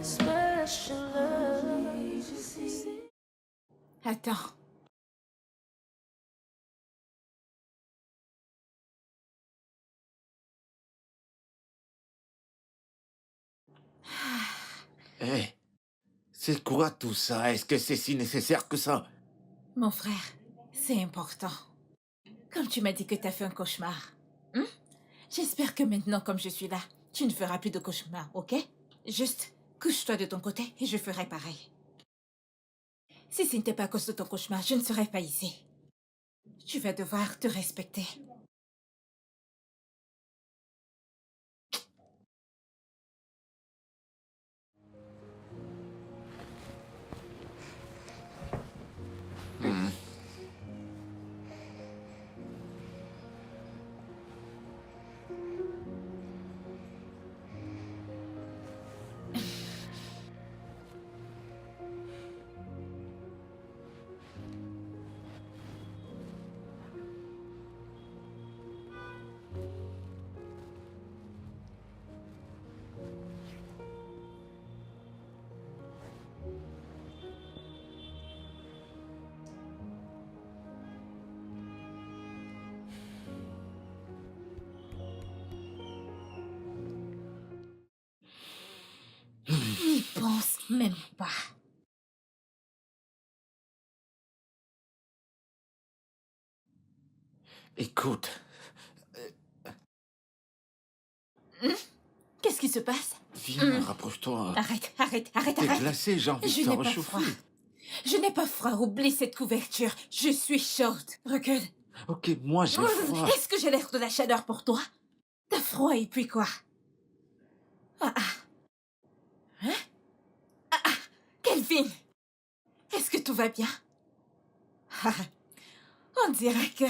D: special love.
A: Attends.
B: Hé, c'est quoi tout ça? Est-ce que c'est si nécessaire que ça?
A: Mon frère, c'est important. Comme tu m'as dit que t'as fait un cauchemar. Hein? J'espère que maintenant, comme je suis là, tu ne feras plus de cauchemar, ok? Juste couche-toi de ton côté et je ferai pareil. Si ce n'était pas à cause de ton cauchemar, je ne serais pas ici. Tu vas devoir te respecter. N'y pense même pas.
B: Écoute,
A: Qu'est-ce qui se passe?
B: viens, rapproche-toi.
A: Arrête, arrête, arrête,
B: T'es
A: arrête.
B: glacé, j'ai envie
A: Je
B: de te
A: n'ai pas froid.
B: réchauffer.
A: Je n'ai pas froid, oublie cette couverture. Je suis chaude. Recule.
B: Ok, moi j'ai froid.
A: Est-ce que j'ai l'air de la chaleur pour toi? T'as froid et puis quoi? Ah ah. Hein? Ah ah. Kelvin! Est-ce que tout va bien? Ah, on dirait que...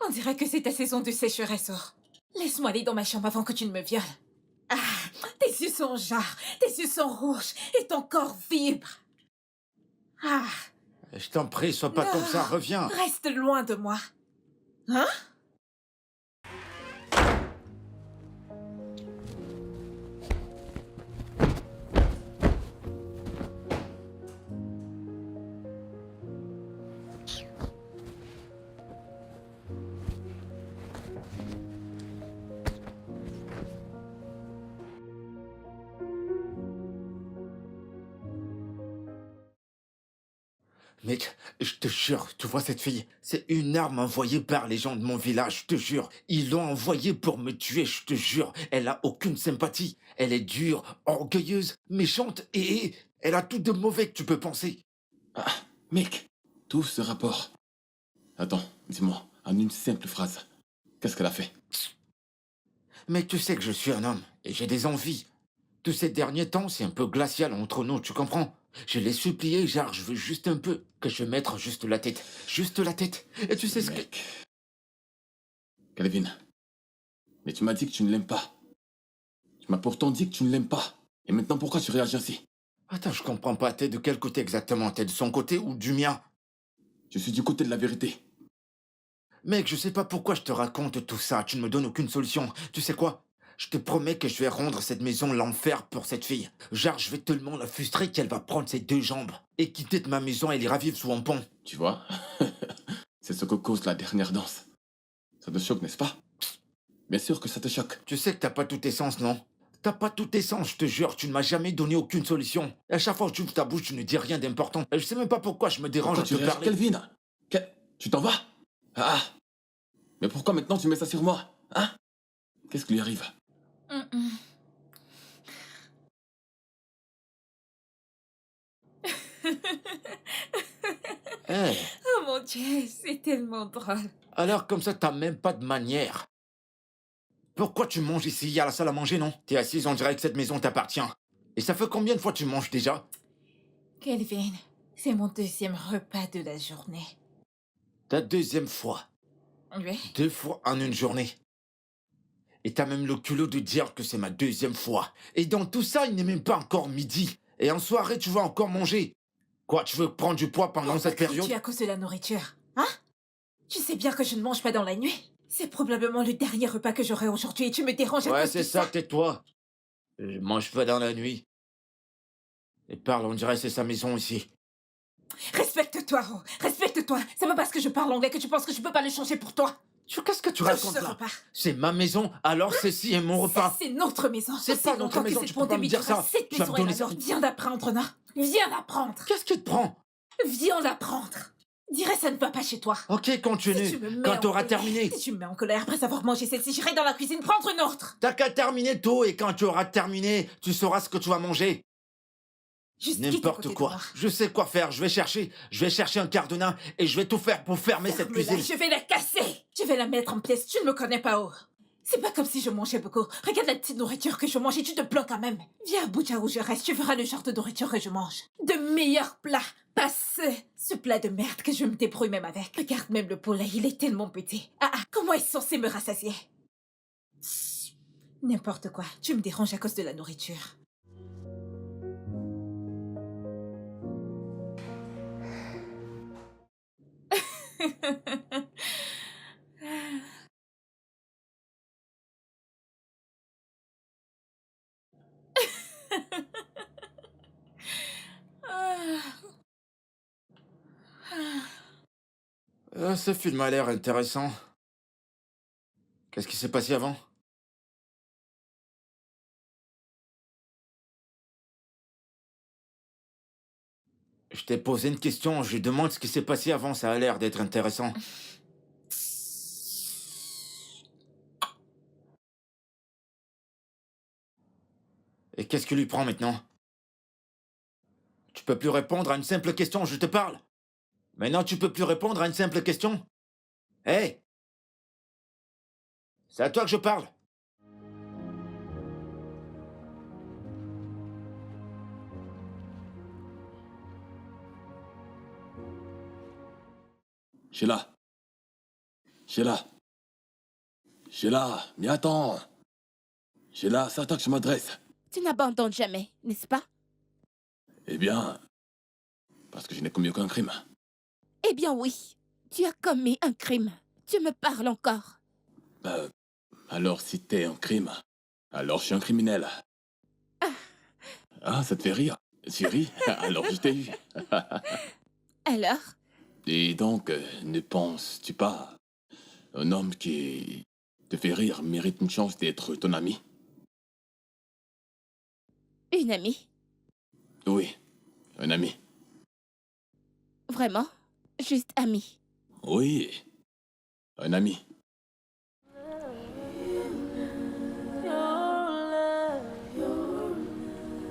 A: On dirait que c'est ta saison de sécheresse. Laisse-moi aller dans ma chambre avant que tu ne me violes. Ah, tes yeux sont jaunes, tes yeux sont rouges et ton corps vibre. Ah,
B: Je t'en prie, sois pas
A: Non.
B: comme ça, reviens.
A: reste loin de moi. Hein?
B: Mec, je te jure, tu vois cette fille? C'est une arme envoyée par les gens de mon village, je te jure. Ils l'ont envoyée pour me tuer, je te jure. Elle a aucune sympathie. Elle est dure, orgueilleuse, méchante et elle a tout de mauvais que tu peux penser.
C: Ah, mec, tout ce rapport. Attends, dis-moi, en une simple phrase, qu'est-ce qu'elle a fait?
B: Mais tu sais que je suis un homme et j'ai des envies. Tous ces derniers temps, c'est un peu glacial entre nous, tu comprends? Je l'ai supplié, genre, je veux juste un peu que je mette juste la tête. Juste la tête. Et tu sais ce que...
C: Mec. Calvin, mais tu m'as dit que tu ne l'aimes pas. Tu m'as pourtant dit que tu ne l'aimes pas. Et maintenant, pourquoi tu réagis ainsi?
B: Attends, je comprends pas, t'es de quel côté exactement? T'es de son côté ou du mien?
C: Je suis du côté de la vérité.
B: Mec, je sais pas pourquoi je te raconte tout ça, tu ne me donnes aucune solution. Tu sais quoi? Je te promets que je vais rendre cette maison l'enfer pour cette fille. Genre, je vais tellement la frustrer qu'elle va prendre ses deux jambes et quitter de ma maison et ira vivre sous un pont.
C: Tu vois? C'est ce que cause la dernière danse. Ça te choque, n'est-ce pas? Bien sûr que ça te choque.
B: Tu sais que t'as pas tout tes sens, non? T'as pas tout tes sens, je te jure, tu ne m'as jamais donné aucune solution. Et à chaque fois que tu ouvres ta bouche, tu ne dis rien d'important. Et je sais même pas pourquoi je me dérange
C: Pourquoi
B: à
C: tu
B: te
C: réagis,
B: parler.
C: Kelvin? Tu t'en vas? Ah! Mais pourquoi maintenant tu mets ça sur moi? Hein? Qu'est-ce qui lui arrive?
B: Eh,
A: Oh mon Dieu, c'est tellement drôle.
B: alors comme ça, t'as même pas de manière. Pourquoi tu manges ici? Il y a la salle à manger, non? T'es assise, on dirait que cette maison t'appartient. Et ça fait combien de fois tu manges déjà?
A: Kelvin, c'est mon deuxième repas de la journée.
B: Ta deuxième fois.
A: Oui?
B: 2 fois en une journée. Et t'as même le culot de dire que c'est ma deuxième fois. Et dans tout ça, il n'est même pas encore midi. Et en soirée, tu vas encore manger. Quoi, tu veux prendre du poids pendant cette période?
A: Tu à cause de la nourriture, hein? Tu sais bien que je ne mange pas dans la nuit. C'est probablement le dernier repas que j'aurai aujourd'hui et tu me déranges à
B: Ouais,
A: cause de
B: c'est ça, tais-toi. Je mange pas dans la nuit. Et parle, on dirait que c'est sa maison ici.
A: Respecte-toi, Oh. Respecte-toi. C'est pas parce que je parle anglais que tu penses que je peux pas le changer pour toi.
B: Qu'est-ce que tu
A: Touche
B: racontes
A: ce
B: là?
A: repas.
B: C'est ma maison, alors ceci est mon repas.
A: C'est notre maison.
B: C'est pas notre maison, tu peux pas me dire ça.
A: Cette
B: Tu vas me
A: maison est
B: donner
A: la
B: ça.
A: nôtre. Viens d'apprendre, non? Viens d'apprendre.
B: Qu'est-ce qui te prend?
A: Viens d'apprendre. Dirais ça ne va pas chez toi.
B: Ok,
A: Si
B: continue.
A: tu me mets
B: Quand
A: en
B: t'auras
A: colère-
B: terminé.
A: Si tu me mets en colère après avoir mangé celle-ci, j'irai dans la cuisine prendre une autre.
B: T'as qu'à terminer tôt et quand tu auras terminé, tu sauras ce que tu vas manger.
A: Juste quitte à
B: N'importe
A: côté de
B: quoi.
A: moi.
B: Je sais quoi faire. Je vais chercher un cadenas et je vais tout faire pour fermer cette
A: Ferme-la,
B: cuisine.
A: je vais la casser. Je vais la mettre en pièces. Tu ne me connais pas, oh. C'est pas comme si je mangeais beaucoup. Regarde la petite nourriture que je mange et tu te bloques quand même. Viens à Abuja où je reste, tu verras le genre de nourriture que je mange. De meilleurs plats. Pas ce plat de merde que je me débrouille même avec. Regarde même le poulet, il est tellement petit. Comment est-ce censé me rassasier? N'importe quoi, tu me déranges à cause de la nourriture.
B: Ce film a l'air intéressant. Qu'est-ce qui s'est passé avant? Je t'ai posé une question, je demande ce qui s'est passé avant, ça a l'air d'être intéressant. Et qu'est-ce qui lui prend maintenant? Tu peux plus répondre à une simple question, je te parle. Maintenant, tu peux plus répondre à une simple question? Hé! C'est à toi que je parle.
C: Sheila. Sheila. Sheila, mais attends. Sheila, c'est à toi que je m'adresse.
E: Tu n'abandonnes jamais, n'est-ce pas?
C: Eh bien, parce que je n'ai commis aucun crime.
E: Eh bien oui, tu as commis un crime. Tu me parles encore.
C: Alors si t'es un crime, alors je suis un criminel. Ah, ça te fait rire? Tu ris? Alors je t'ai eu.
E: Alors?
C: Et donc, ne penses-tu pas, un homme qui te fait rire mérite une chance d'être ton ami?
E: Une amie?
C: Oui, un ami.
E: Vraiment? Juste amie?
C: Oui, un ami.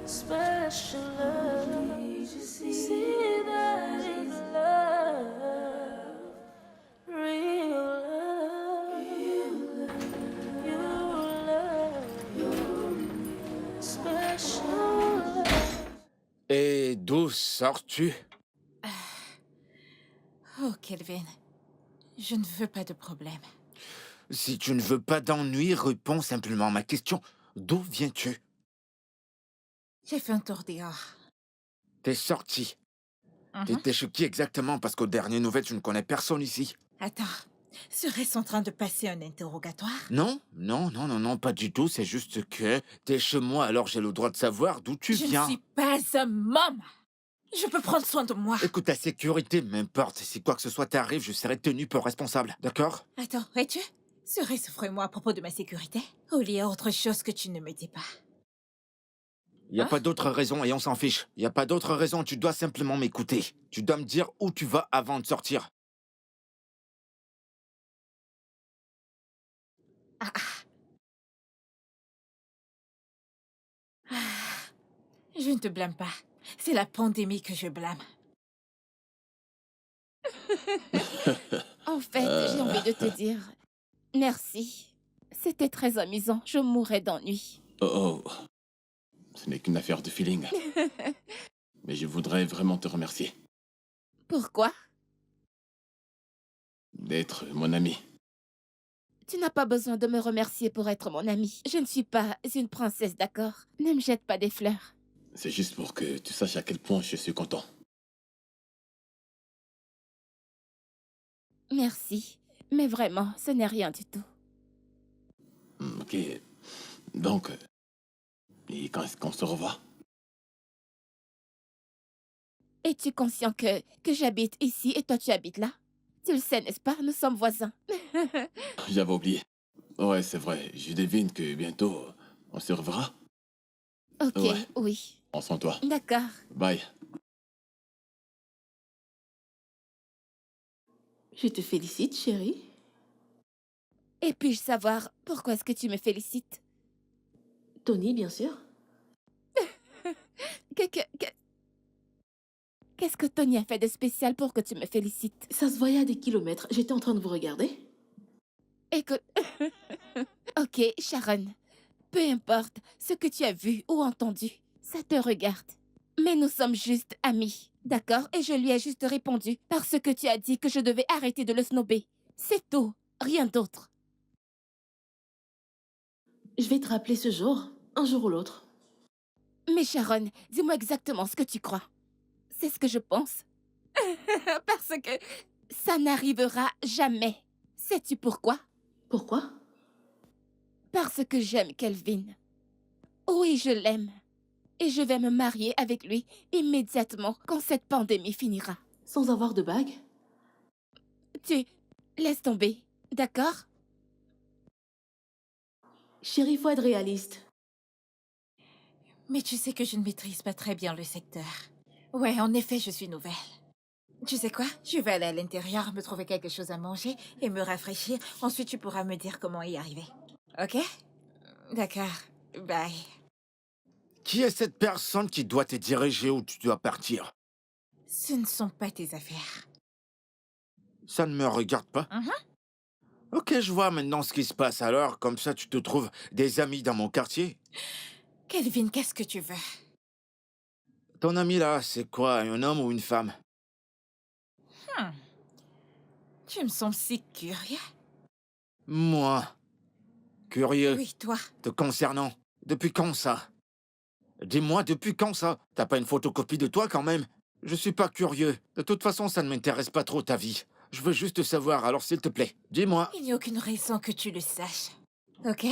D: Special love. See that is love. Real love. You love. Special love.
B: Et d'où sors-tu?
A: Oh, Kelvin. Je ne veux pas de problème.
B: Si tu ne veux pas d'ennui, réponds simplement à ma question. D'où viens-tu?
A: J'ai fait un tour dehors.
B: T'es sorti.
A: Mhm.
B: T'étais chez qui exactement? Parce qu'aux dernières nouvelles, tu ne connais personne ici.
A: Attends, serait-ce en train de passer un interrogatoire?
B: Non, non, non, non, non, pas du tout. C'est juste que t'es chez moi, alors j'ai le droit de savoir d'où tu
A: Je
B: viens.
A: ne suis pas un môme. Je peux prendre soin de moi.
B: Écoute, ta sécurité m'importe. Si quoi que ce soit t'arrive, je serai tenu pour responsable. D'accord?
A: Attends, es-tu? Serait-ce vraiment à propos de ma sécurité? Ou il y a autre chose que tu ne me dis pas?
B: Y a
A: Hein?
B: pas d'autre raison et on s'en fiche. Y a pas d'autre raison, tu dois simplement m'écouter. Tu dois me dire où tu vas avant de sortir.
A: Ah, ah. Ah, je ne te blâme pas. C'est la pandémie que je blâme.
E: En fait, j'ai envie de te dire merci. C'était très amusant. Je mourrais d'ennui.
C: Oh, oh. Ce n'est qu'une affaire de feeling. Mais je voudrais vraiment te remercier
E: Pourquoi?
C: d'être mon ami.
E: Tu n'as pas besoin de me remercier pour être mon amie. Je ne suis pas une princesse, d'accord? Ne me jette pas des fleurs.
C: C'est juste pour que tu saches à quel point je suis content.
E: Merci. Mais vraiment, ce n'est rien du tout.
C: Ok. Donc, et quand est-ce qu'on se revoit?
E: Es-tu conscient que j'habite ici et toi tu habites là? Tu le sais, n'est-ce pas? Nous sommes voisins.
C: J'avais oublié. Ouais, c'est vrai. Je devine que bientôt, on se reverra.
E: Ok,
C: Ouais.
E: oui.
C: Prends soin de toi.
E: D'accord.
C: Bye.
F: Je te félicite, chérie.
E: Et puis-je savoir pourquoi est-ce que tu me félicites?
F: Tony, bien sûr.
E: Que- que- que- Qu'est-ce que Tony a fait de spécial pour que tu me félicites?
F: Ça se voyait à des kilomètres. J'étais en train de vous regarder.
E: Écoute... Ok, Sharon. Peu importe ce que tu as vu ou entendu, ça te regarde. Mais nous sommes juste amis, d'accord? Et je lui ai juste répondu parce que tu as dit que je devais arrêter de le snober. C'est tout, rien d'autre.
F: Je vais te rappeler ce jour, un jour ou l'autre.
E: Mais Sharon, dis-moi exactement ce que tu crois. C'est ce que je pense. Parce que ça n'arrivera jamais. Sais-tu pourquoi?
F: Pourquoi?
E: Parce que j'aime Kelvin. Oui, je l'aime. Et je vais me marier avec lui immédiatement quand cette pandémie finira.
F: Sans avoir de bague?
E: Tu... laisse tomber, d'accord?
F: Chérie, faut être réaliste.
A: Mais tu sais que je ne maîtrise pas très bien le secteur. Ouais, en effet, je suis nouvelle. Tu sais quoi? Je vais aller à l'intérieur, me trouver quelque chose à manger et me rafraîchir. Ensuite, tu pourras me dire comment y arriver. Ok? D'accord. Bye.
B: Qui est cette personne qui doit te diriger où tu dois partir?
A: Ce ne sont pas tes affaires.
B: Ça ne me regarde pas. Ok, je vois maintenant ce qui se passe. Alors, comme ça, tu te trouves des amis dans mon quartier.
A: Kelvin, qu'est-ce que tu veux?
B: Ton ami là, c'est quoi, un homme ou une femme?
A: Tu me sembles si curieux.
B: Moi. Curieux.
A: Oui, toi.
B: Te concernant. Depuis quand ça? Dis-moi, depuis quand ça? T'as pas une photocopie de toi quand même? Je suis pas curieux. De toute façon, ça ne m'intéresse pas trop ta vie. Je veux juste savoir, alors s'il te plaît, dis-moi.
A: Il n'y a aucune raison que tu le saches. Ok?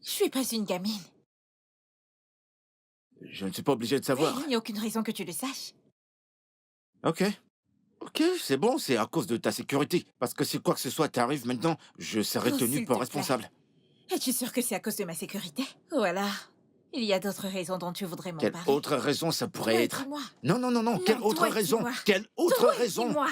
A: Je suis pas une gamine.
B: Je ne suis pas obligé de savoir.
A: Il n'y a aucune raison que tu le saches.
B: Ok. Ok, c'est bon, c'est à cause de ta sécurité. Parce que si quoi que ce soit t'arrive maintenant, je serai
A: Oh,
B: tenu
A: s'il
B: pour
A: te
B: responsable.
A: Es-tu sûr que c'est à cause de ma sécurité? Ou alors, il y a d'autres raisons dont tu voudrais m'en
B: Quelle
A: parler?
B: autre raison ça pourrait
A: Toi,
B: être?
A: dis-moi.
B: Non, non, non, non, quelle
A: Non,
B: autre
A: toi,
B: raison?
A: dis-moi.
B: Quelle autre
A: Toi,
B: raison?
A: dis-moi.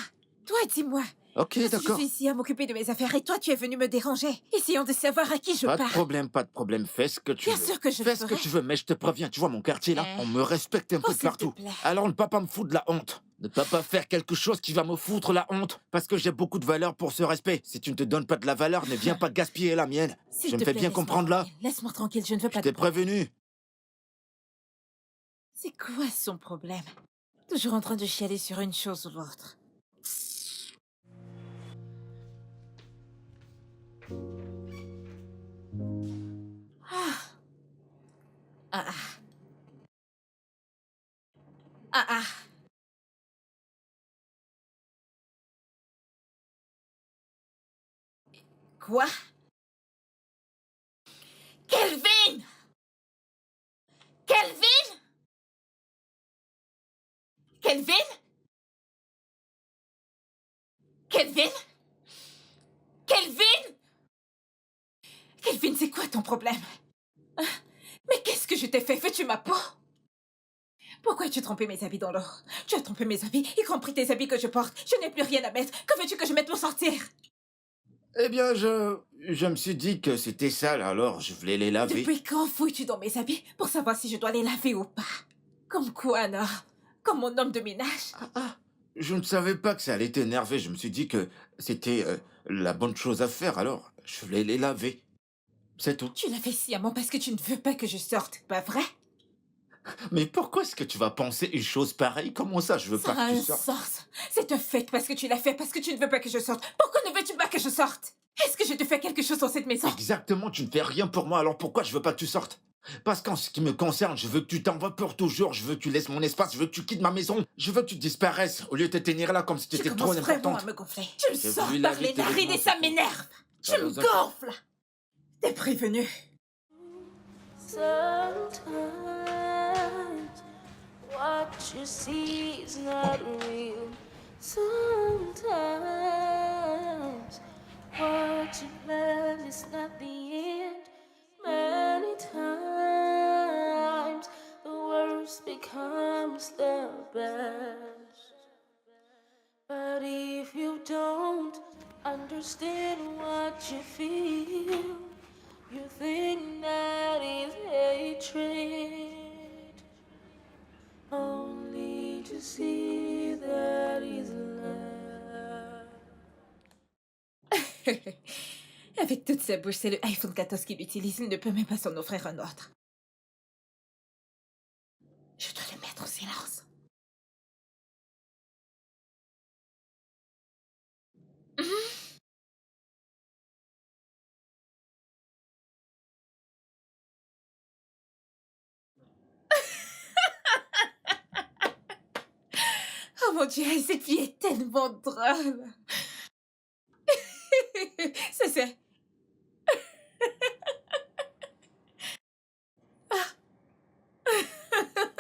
A: Toi, dis-moi.
B: Ok,
A: Parce que
B: d'accord.
A: je suis ici à m'occuper de mes affaires et toi, tu es venu me déranger. Essayons de savoir à qui je
B: Pas de
A: parle.
B: problème, pas de problème. Fais ce que tu
A: Bien
B: veux.
A: sûr que je
B: Fais
A: le
B: ce que
A: ferai.
B: tu veux, mais je te préviens, tu vois, mon quartier là,
A: Eh.
B: on me respecte un peu de
A: s'il te
B: partout.
A: plaît.
B: Alors ne pas me foutre de la honte. Ne pas faire quelque chose qui va me foutre la honte. Parce que j'ai beaucoup de valeur pour ce respect. Si tu ne te donnes pas de la valeur, ne viens pas gaspiller la mienne.
A: S'il
B: Je me
A: te
B: fais
A: plaît,
B: bien
A: laisse-moi
B: comprendre là.
A: tranquille. Laisse-moi tranquille, je ne veux
B: Je
A: pas
B: t'ai
A: de problème.
B: prévenu.
A: C'est quoi son problème? Toujours en train de chialer sur une chose ou l'autre. Ah. Ah ah. Ah ah. Quoi? Kelvin! Kelvin? Kelvin? Kelvin? Kelvin? Kelvin, c'est quoi ton problème? Hein? Mais qu'est-ce que je t'ai fait? Veux-tu ma peau? Pourquoi as-tu trempé mes habits dans l'eau? Tu as trempé mes habits, y compris tes habits que je porte. Je n'ai plus rien à mettre. Que veux-tu que je mette pour sortir?
B: Eh bien, je me suis dit que c'était sale, alors je voulais les laver.
A: Depuis quand fouilles-tu dans mes habits pour savoir si je dois les laver ou pas? Comme quoi, non? Comme mon homme de ménage?
B: Je ne savais pas que ça allait t'énerver. Je me suis dit que c'était la bonne chose à faire, alors je voulais les laver. C'est tout.
A: Tu l'as fait sciemment parce que tu ne veux pas que je sorte, pas vrai?
B: Mais pourquoi est-ce que tu vas penser une chose pareille? Comment ça, je veux
A: Ça
B: pas
A: a
B: que tu
A: un
B: sortes?
A: sens. C'est un fait parce que tu l'as fait, parce que tu ne veux pas que je sorte. Pourquoi ne veux-tu pas que je sorte? Est-ce que je te fais quelque chose dans cette maison?
B: Exactement, tu ne fais rien pour moi, alors pourquoi je veux pas que tu sortes? Parce qu'en ce qui me concerne, je veux que tu t'en vas pour toujours, je veux que tu laisses mon espace, je veux que tu quittes ma maison, je veux que tu disparaisses, au lieu de te tenir là comme si tu
A: Tu
B: étais trop
A: commences vraiment
B: importante.
A: à me gonfler. Tu me
B: J'ai
A: sors
B: voulu
A: par
B: laver
A: les
B: tes
A: narines et
B: vêtements,
A: ça
B: c'est
A: m'énerve. Tu me
B: dans un-
A: gonfles. T'es prévenu.
D: Sometimes what you see is not real. Sometimes what you learn is not the end. Many times the worst becomes the best. But if you don't understand what you feel. You think that is hatred, only to see that is love.
A: Avec toute sa bouche, c'est le iPhone 14 qu'il utilise. Il ne peut même pas s'en offrir un autre. Je dois le mettre en silence. Oh mon Dieu, cette fille est tellement drôle. Ça c'est...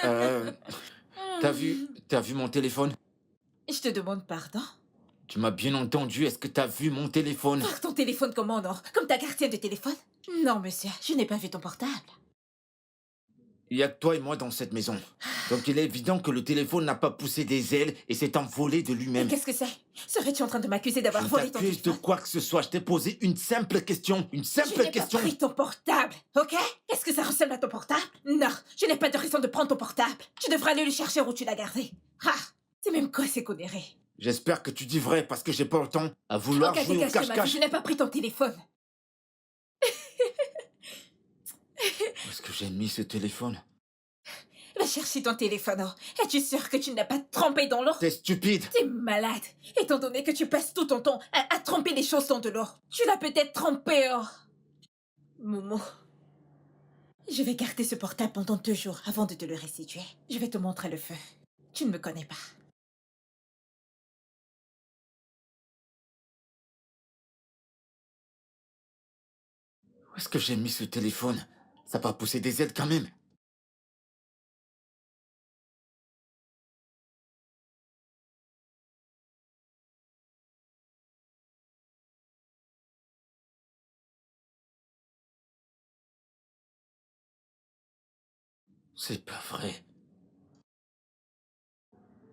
B: Euh, t'as vu mon téléphone?
A: Je te demande pardon.
B: Tu m'as bien entendu, est-ce que t'as vu mon téléphone?
A: Voir ton téléphone comment, non? Comme ta gardienne de téléphone? Non, monsieur, je n'ai pas vu ton portable.
B: Il y a que toi et moi dans cette maison. Donc il est évident que le téléphone n'a pas poussé des ailes et s'est envolé de
A: Mais
B: lui-même.
A: qu'est-ce que c'est? Serais-tu en train de m'accuser
B: Je
A: d'avoir volé ton
B: t'accuse de
A: téléphone?
B: quoi que ce soit. Je t'ai posé une simple question. Une
A: Je
B: simple
A: n'ai
B: question.
A: pas pris ton portable, ok? Est-ce que ça ressemble à ton portable? Non, je n'ai pas de raison de prendre ton portable. Tu devrais aller le chercher où tu l'as gardé. Ah, c'est même quoi ces conneries?
B: J'espère que tu dis vrai parce que j'ai pas le temps à vouloir
A: Ok,
B: jouer au
A: dégage de ma vie,
B: cache-cache.
A: je n'ai pas pris ton téléphone.
B: Où est-ce que j'ai mis ce téléphone?
A: Va chercher ton téléphone. Oh. Es-tu sûr que tu ne l'as pas trempé dans l'eau?
B: T'es stupide.
A: T'es malade, étant donné que tu passes tout ton temps à tremper les choses dans de l'eau. Tu l'as peut-être trempé, oh. Momo. Je vais garder ce portable pendant 2 jours avant de te le restituer. Je vais te montrer le feu. Tu ne me connais pas.
B: Où est-ce que j'ai mis ce téléphone? Ça n'a pas poussé des ailes quand même. C'est pas vrai.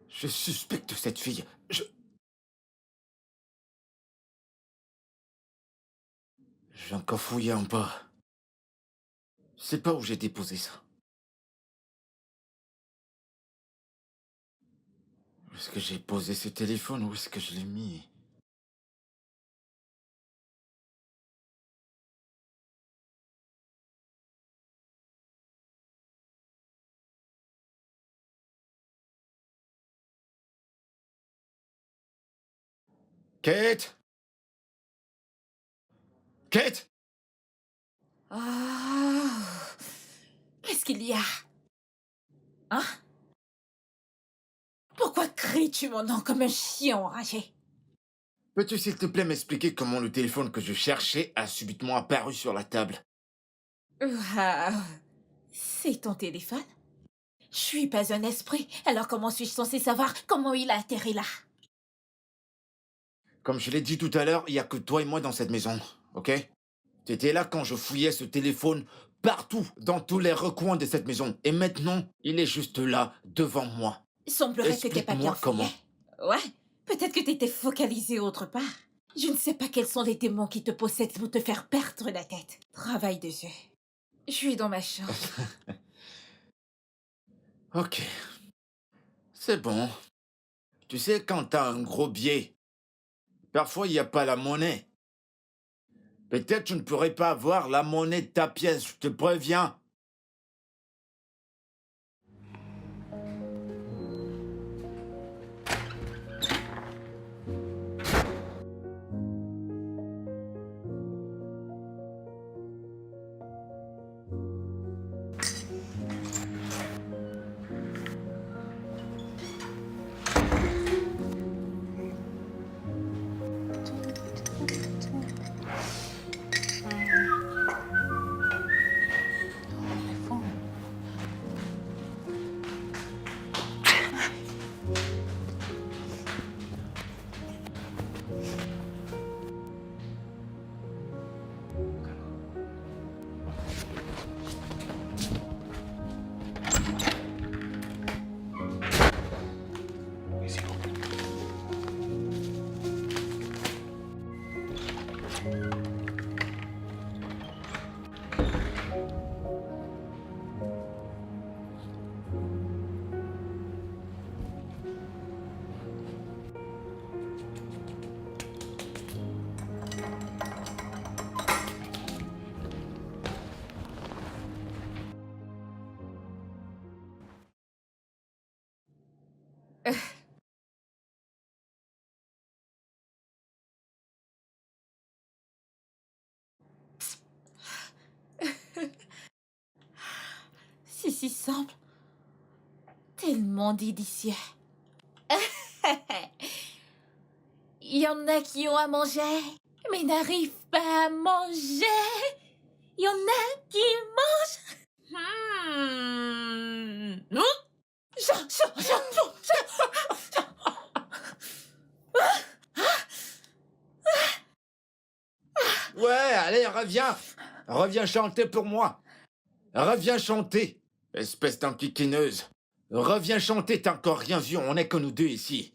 B: Je suspecte cette fille. J'ai encore fouillé en bas. Je sais pas où j'ai déposé ça. Où est-ce que j'ai posé ce téléphone? Où est-ce que je l'ai mis? Kate? Kate?
A: Ah. Qu'est-ce qu'il y a? Hein? Pourquoi cries-tu mon nom comme un chien enragé?
B: Peux-tu s'il te plaît m'expliquer comment le téléphone que je cherchais a subitement apparu sur la table?
A: Waouh. C'est ton téléphone? Je suis pas un esprit, alors comment suis-je censé savoir comment il a atterri là?
B: Comme je l'ai dit tout à l'heure, il y a que toi et moi dans cette maison, ok? T'étais là quand je fouillais ce téléphone partout, dans tous les recoins de cette maison. Et maintenant, il est juste là, devant moi.
A: Il semblerait que t'aies pas bien
B: Explique-moi comment.
A: fouillé. Ouais, peut-être que t'étais focalisé autre part. Je ne sais pas quels sont les démons qui te possèdent pour te faire perdre la tête. Travaille dessus. Je suis dans ma chambre.
B: Ok. C'est bon. Tu sais, quand t'as un gros biais, parfois il n'y a pas la monnaie. Peut-être tu ne pourrais pas avoir la monnaie de ta pièce, je te préviens.
A: Ici semble tellement délicieux. Il y en a qui ont à manger, mais n'arrivent pas à manger. Il y en a qui mangent. Non.
B: Ouais, allez, reviens. Reviens chanter pour moi. Reviens chanter, espèce d'enquiquineuse. Reviens chanter, t'as encore rien vu, on est que nous deux ici.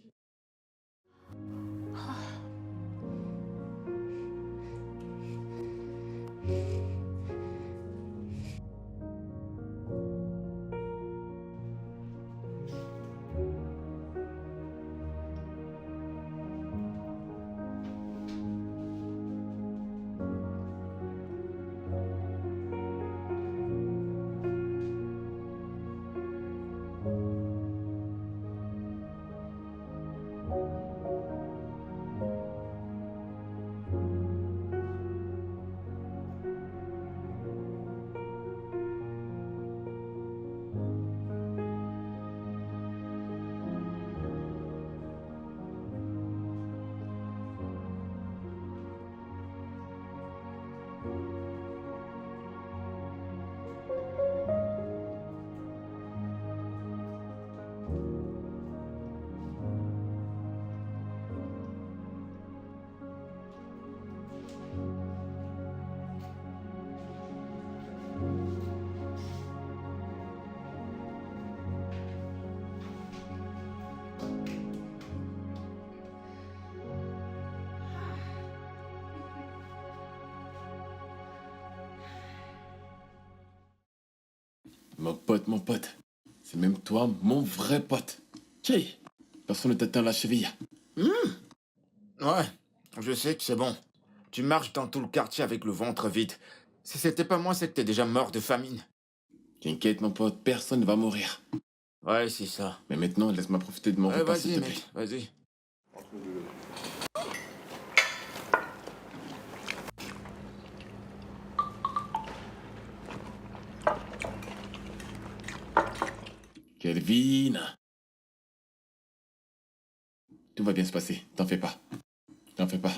C: Mon pote. C'est même toi, mon vrai pote. Tiens, personne ne t'atteint la cheville.
B: Ouais, je sais que c'est bon. Tu marches dans tout le quartier avec le ventre vide. Si c'était pas moi, c'est que t'es déjà mort de famine.
C: T'inquiète, mon pote, personne ne va mourir.
B: Ouais, c'est ça.
C: Mais maintenant, laisse-moi profiter de mon repas, s'il
B: Vas-y,
C: te plaît.
B: mec, vas-y.
C: Kelvin. Tout va bien se passer, t'en fais pas. T'en fais pas.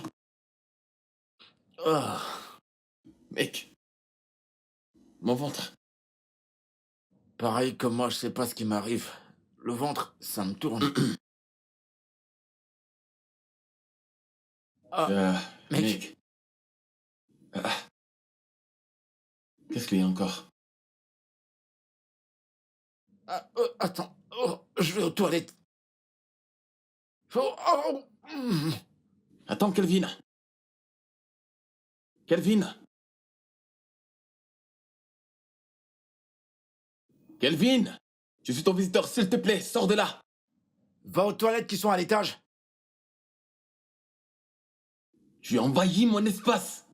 B: Ah,
C: Mec. Mon ventre.
B: pareil que moi, je sais pas ce qui m'arrive. Le ventre, ça me tourne. Ah, mec.
C: Mec. Ah. Qu'est-ce qu'il y a encore?
B: Attends, je vais aux toilettes. Mm.
C: Attends, Kelvin. Kelvin. Kelvin. Je suis ton visiteur, s'il te plaît, sors de là.
B: Va aux toilettes qui sont à l'étage.
C: Tu as envahi mon espace.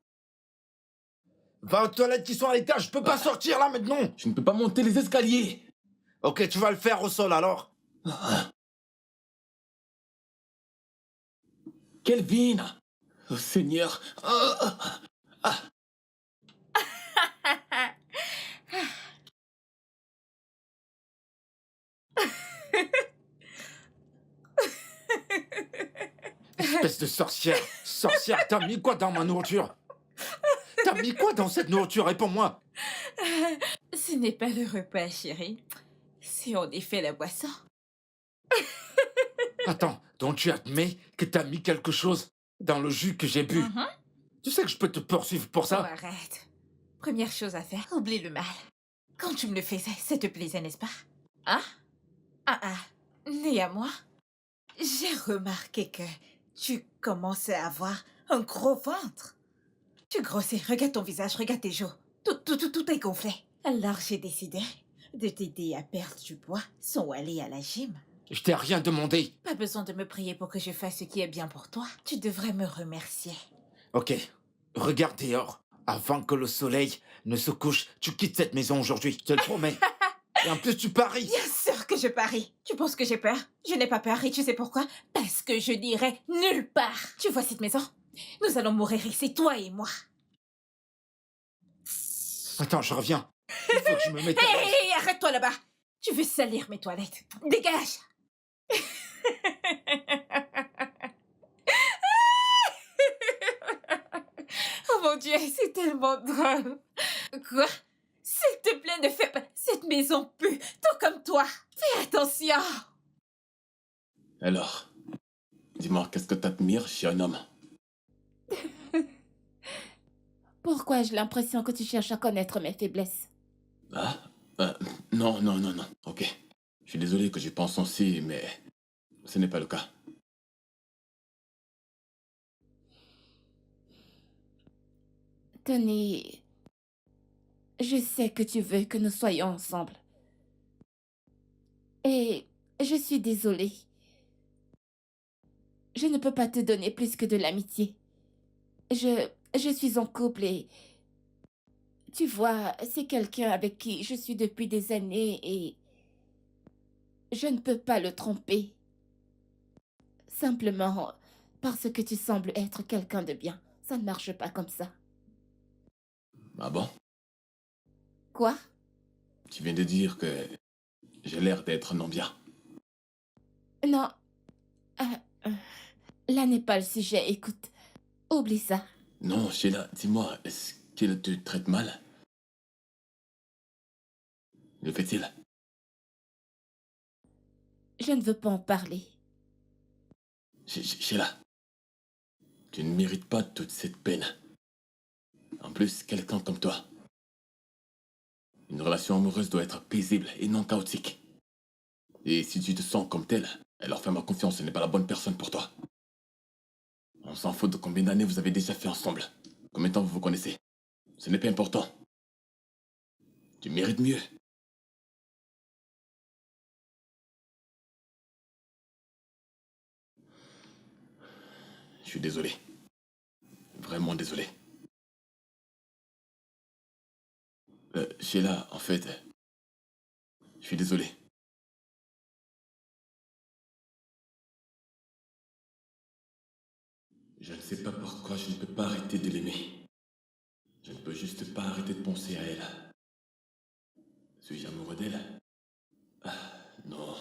B: Va aux toilettes qui sont à l'étage, je peux pas sortir là maintenant.
C: Je ne peux pas monter les escaliers.
B: Ok, tu vas le faire au sol alors.
C: Kelvin. Oh Seigneur.
B: Espèce de sorcière. Sorcière, t'as mis quoi dans ma nourriture? T'as mis quoi dans cette nourriture? Réponds-moi.
A: Ce n'est pas le repas, chérie. C'est en effet la boisson.
B: Attends, donc tu admets que t'as mis quelque chose dans le jus que j'ai bu? Tu sais que je peux te poursuivre pour
A: Oh,
B: ça?
A: arrête. Première chose à faire, oublie le mal. Quand tu me le faisais, ça te plaisait, n'est-ce pas? Hein? Né à moi, j'ai remarqué que tu commençais à avoir un gros ventre. Tu grossis, regarde ton visage, regarde tes joues. Tout est gonflé. Alors j'ai décidé de t'aider à perdre du poids sans aller à la gym.
B: Je t'ai rien demandé.
A: Pas besoin de me prier pour que je fasse ce qui est bien pour toi. Tu devrais me remercier.
B: Ok, regarde dehors. Avant que le soleil ne se couche, tu quittes cette maison aujourd'hui, je te le promets. Et en plus, tu paries.
A: Bien sûr que je parie. Tu penses que j'ai peur? Je n'ai pas peur et tu sais pourquoi? Parce que je n'irai nulle part. Tu vois cette maison? Nous allons mourir ici, toi et moi.
B: Attends, je reviens. Il faut que je me mette à l'aise.
A: Hé, arrête-toi là-bas. Tu veux salir mes toilettes. Dégage. Oh mon Dieu, c'est tellement drôle. Quoi? S'il te plaît, ne fais pas... Cette maison pue, tout comme toi. Fais attention.
C: Alors, dis-moi, qu'est-ce que t'admires chez un homme?
E: Pourquoi j'ai l'impression que tu cherches à connaître mes faiblesses?
C: Ah? Non, non, non, non. Ok. Je suis désolé que j'y pense aussi, mais ce n'est pas le cas.
E: Tony, je sais que tu veux que nous soyons ensemble. Et je suis désolée. Je ne peux pas te donner plus que de l'amitié. Je suis en couple et... Tu vois, c'est quelqu'un avec qui je suis depuis des années et... Je ne peux pas le tromper. Simplement parce que tu sembles être quelqu'un de bien. Ça ne marche pas comme ça.
C: Ah bon?
E: Quoi?
C: Tu viens de dire que j'ai l'air d'être non bien.
E: Non. Là n'est pas le sujet, écoute. Oublie ça.
C: Non, Sheila, dis-moi, est-ce qu'il te traite mal? Le fait-il?
E: Je ne veux pas en parler.
C: Sheila, tu ne mérites pas toute cette peine. En plus, quelqu'un comme toi. Une relation amoureuse doit être paisible et non chaotique. Et si tu te sens comme tel, alors fais-moi confiance, ce n'est pas la bonne personne pour toi. On s'en fout de combien d'années vous avez déjà fait ensemble. Combien de temps vous vous connaissez. Ce n'est pas important. Tu mérites mieux. Je suis désolé. Vraiment désolé. Sheila, en fait, je suis désolé. Je ne sais pas pourquoi je ne peux pas arrêter de l'aimer. Je ne peux juste pas arrêter de penser à elle. Suis-je amoureux d'elle? Ah, non.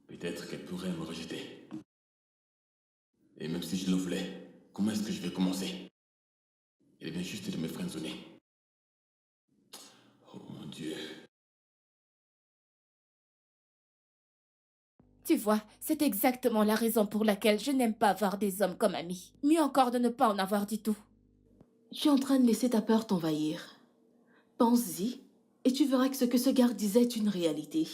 C: Peut-être qu'elle pourrait me rejeter. Et même si je le voulais, comment est-ce que je vais commencer? Elle vient juste de me friendzoner. Oh mon Dieu.
E: Tu vois, c'est exactement la raison pour laquelle je n'aime pas avoir des hommes comme amis. Mieux encore de ne pas en avoir du tout.
F: Tu es en train de laisser ta peur t'envahir. Pense-y, et tu verras que ce que ce garde disait est une réalité.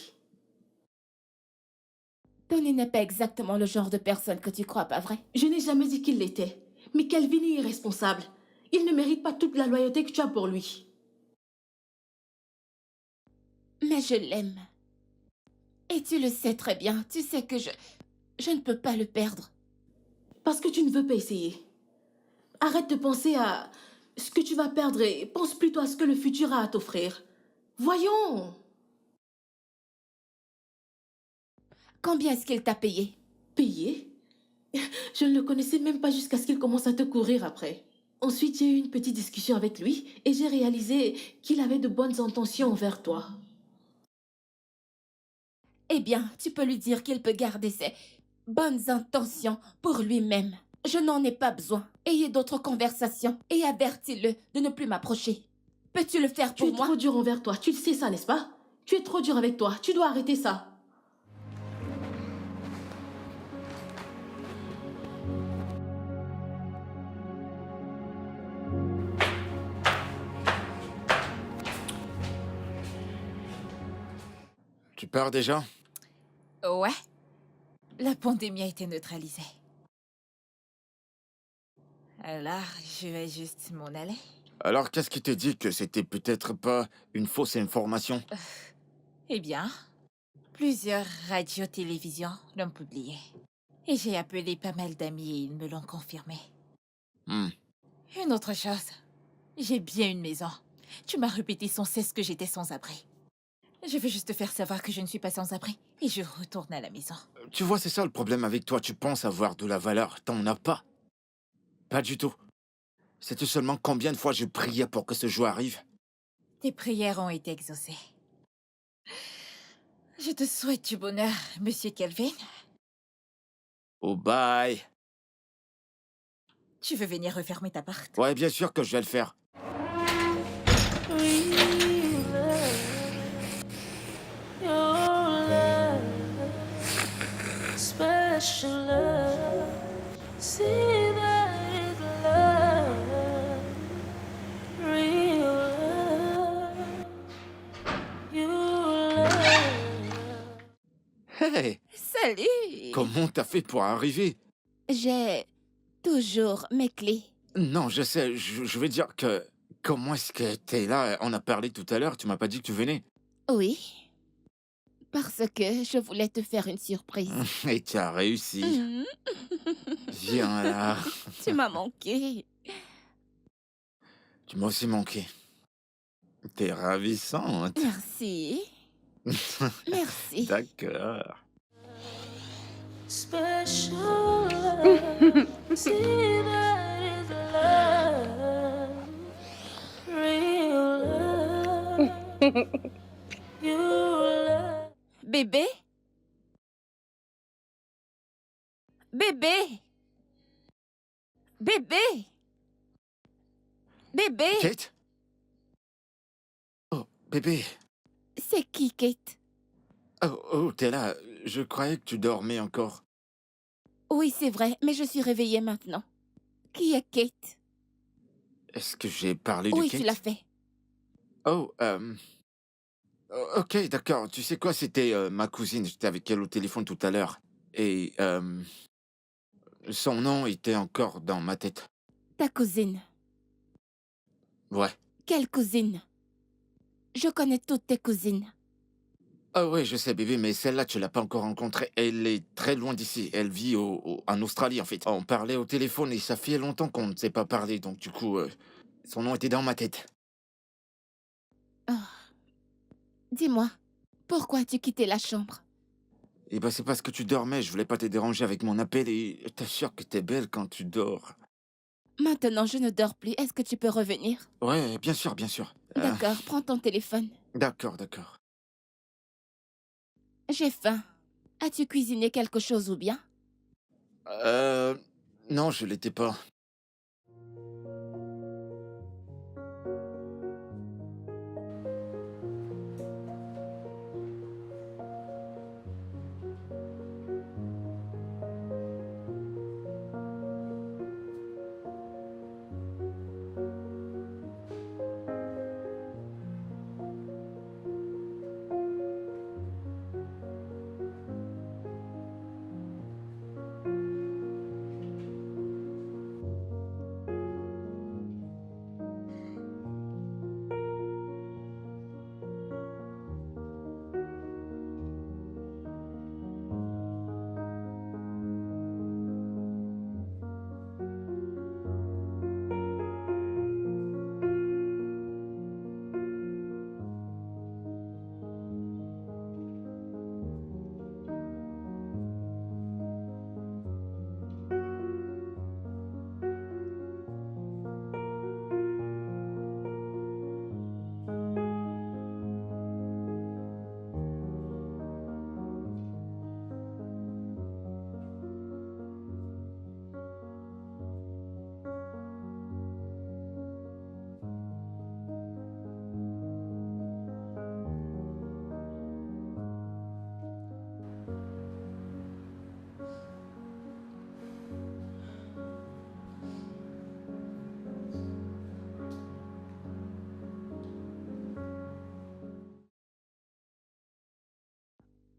E: Tony n'est pas exactement le genre de personne que tu crois, pas vrai?
F: Je n'ai jamais dit qu'il l'était. Mais Calvin est irresponsable. Il ne mérite pas toute la loyauté que tu as pour lui.
E: Mais je l'aime. Et tu le sais très bien. Tu sais que je ne peux pas le perdre.
F: Parce que tu ne veux pas essayer. Arrête de penser à ce que tu vas perdre et pense plutôt à ce que le futur a à t'offrir. Voyons!
E: Combien est-ce qu'il t'a payé?
F: Payer? Je ne le connaissais même pas jusqu'à ce qu'il commence à te courir après. Ensuite, j'ai eu une petite discussion avec lui et j'ai réalisé qu'il avait de bonnes intentions envers toi.
E: Eh bien, tu peux lui dire qu'il peut garder ses bonnes intentions pour lui-même. Je n'en ai pas besoin. Ayez d'autres conversations et avertis-le de ne plus m'approcher. Peux-tu le faire
F: Tu
E: pour
F: es
E: moi?
F: trop dur envers toi, tu le sais ça, n'est-ce pas? Tu es trop dur avec toi, tu dois arrêter ça.
B: Tu pars déjà?
A: Ouais. La pandémie a été neutralisée. Alors, je vais juste m'en aller.
B: Alors, qu'est-ce qui te dit que c'était peut-être pas une fausse information?
A: Eh bien, plusieurs radios-télévisions l'ont publié. Et j'ai appelé pas mal d'amis et ils me l'ont confirmé.
B: Hmm.
A: Une autre chose, j'ai bien une maison. Tu m'as répété sans cesse que j'étais sans abri. Je veux juste te faire savoir que je ne suis pas sans abri et je retourne à la maison.
B: Tu vois, c'est ça le problème avec toi. Tu penses avoir de la valeur. T'en as pas. Pas du tout. Sais-tu seulement combien de fois je priais pour que ce jour arrive?
A: Tes prières ont été exaucées. Je te souhaite du bonheur, monsieur Kelvin.
B: Oh, bye.
A: Tu veux venir refermer ta porte?
B: Ouais, bien sûr que je vais le faire.
D: Real love, your love, special love. See that is love, real love, you love.
B: Hey,
E: Salut!
B: comment t'as fait pour arriver?
E: J'ai toujours mes clés.
B: Non, je sais, je veux dire que... Comment est-ce que t'es là? On a parlé tout à l'heure, tu m'as pas dit que tu venais.
E: Oui, parce que je voulais te faire une surprise.
B: Et tu as réussi.
E: Mhm.
B: Viens là.
E: Tu m'as manqué.
B: Tu m'as aussi manqué. T'es ravissante.
E: Merci. Merci.
B: D'accord.
D: Special love, see that is love, real love, you love.
E: Bébé? Bébé? Bébé? Bébé?
B: Kate? Oh, bébé.
E: C'est qui, Kate?
B: Oh, t'es là. Je croyais que tu dormais encore.
E: Oui, c'est vrai, mais je suis réveillée maintenant. Qui est Kate?
B: Est-ce que j'ai parlé de
E: Oui,
B: Kate?
E: tu l'as fait.
B: Oh, ok, d'accord. Tu sais quoi, c'était ma cousine. J'étais avec elle au téléphone tout à l'heure. Et son nom était encore dans ma tête.
E: Ta cousine.
B: Ouais.
E: Quelle cousine? Je connais toutes tes cousines.
B: Ah ouais, je sais, bébé, mais celle-là, tu l'as pas encore rencontrée. Elle est très loin d'ici. Elle vit en Australie, en fait. On parlait au téléphone et ça fait longtemps qu'on ne s'est pas parlé. Donc, du coup, son nom était dans ma tête.
E: Ah. Dis-moi, pourquoi as-tu quitté la chambre?
B: Et bah, c'est parce que tu dormais. Je voulais pas te déranger avec mon appel et t'assure que t'es belle quand tu dors.
E: Maintenant, je ne dors plus. Est-ce que tu peux revenir?
B: Ouais, bien sûr, bien sûr.
E: D'accord, prends ton téléphone.
B: D'accord, d'accord.
E: J'ai faim. As-tu cuisiné quelque chose ou bien?
B: Euh... Non, je l'étais pas.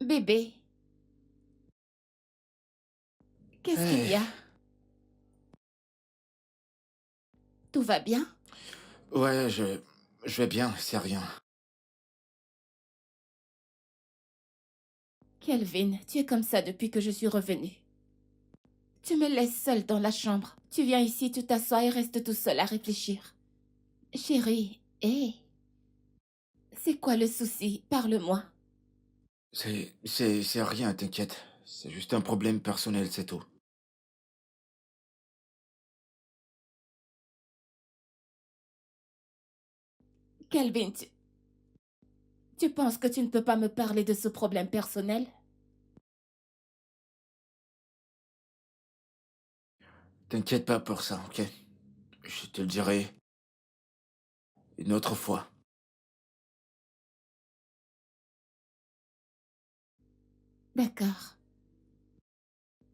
E: Bébé, qu'est-ce qu'il y a? Tout va bien?
B: Ouais, je vais bien, c'est rien.
E: Kelvin, tu es comme ça depuis que je suis revenue. Tu me laisses seule dans la chambre. Tu viens ici, tu t'assois et restes tout seul à réfléchir. Chérie, hé. C'est quoi le souci? Parle-moi.
B: C'est rien, t'inquiète. C'est juste un problème personnel, c'est tout.
E: Kelvin, Tu penses que tu ne peux pas me parler de ce problème personnel?
B: T'inquiète pas pour ça, ok? Je te le dirai une autre fois.
E: D'accord.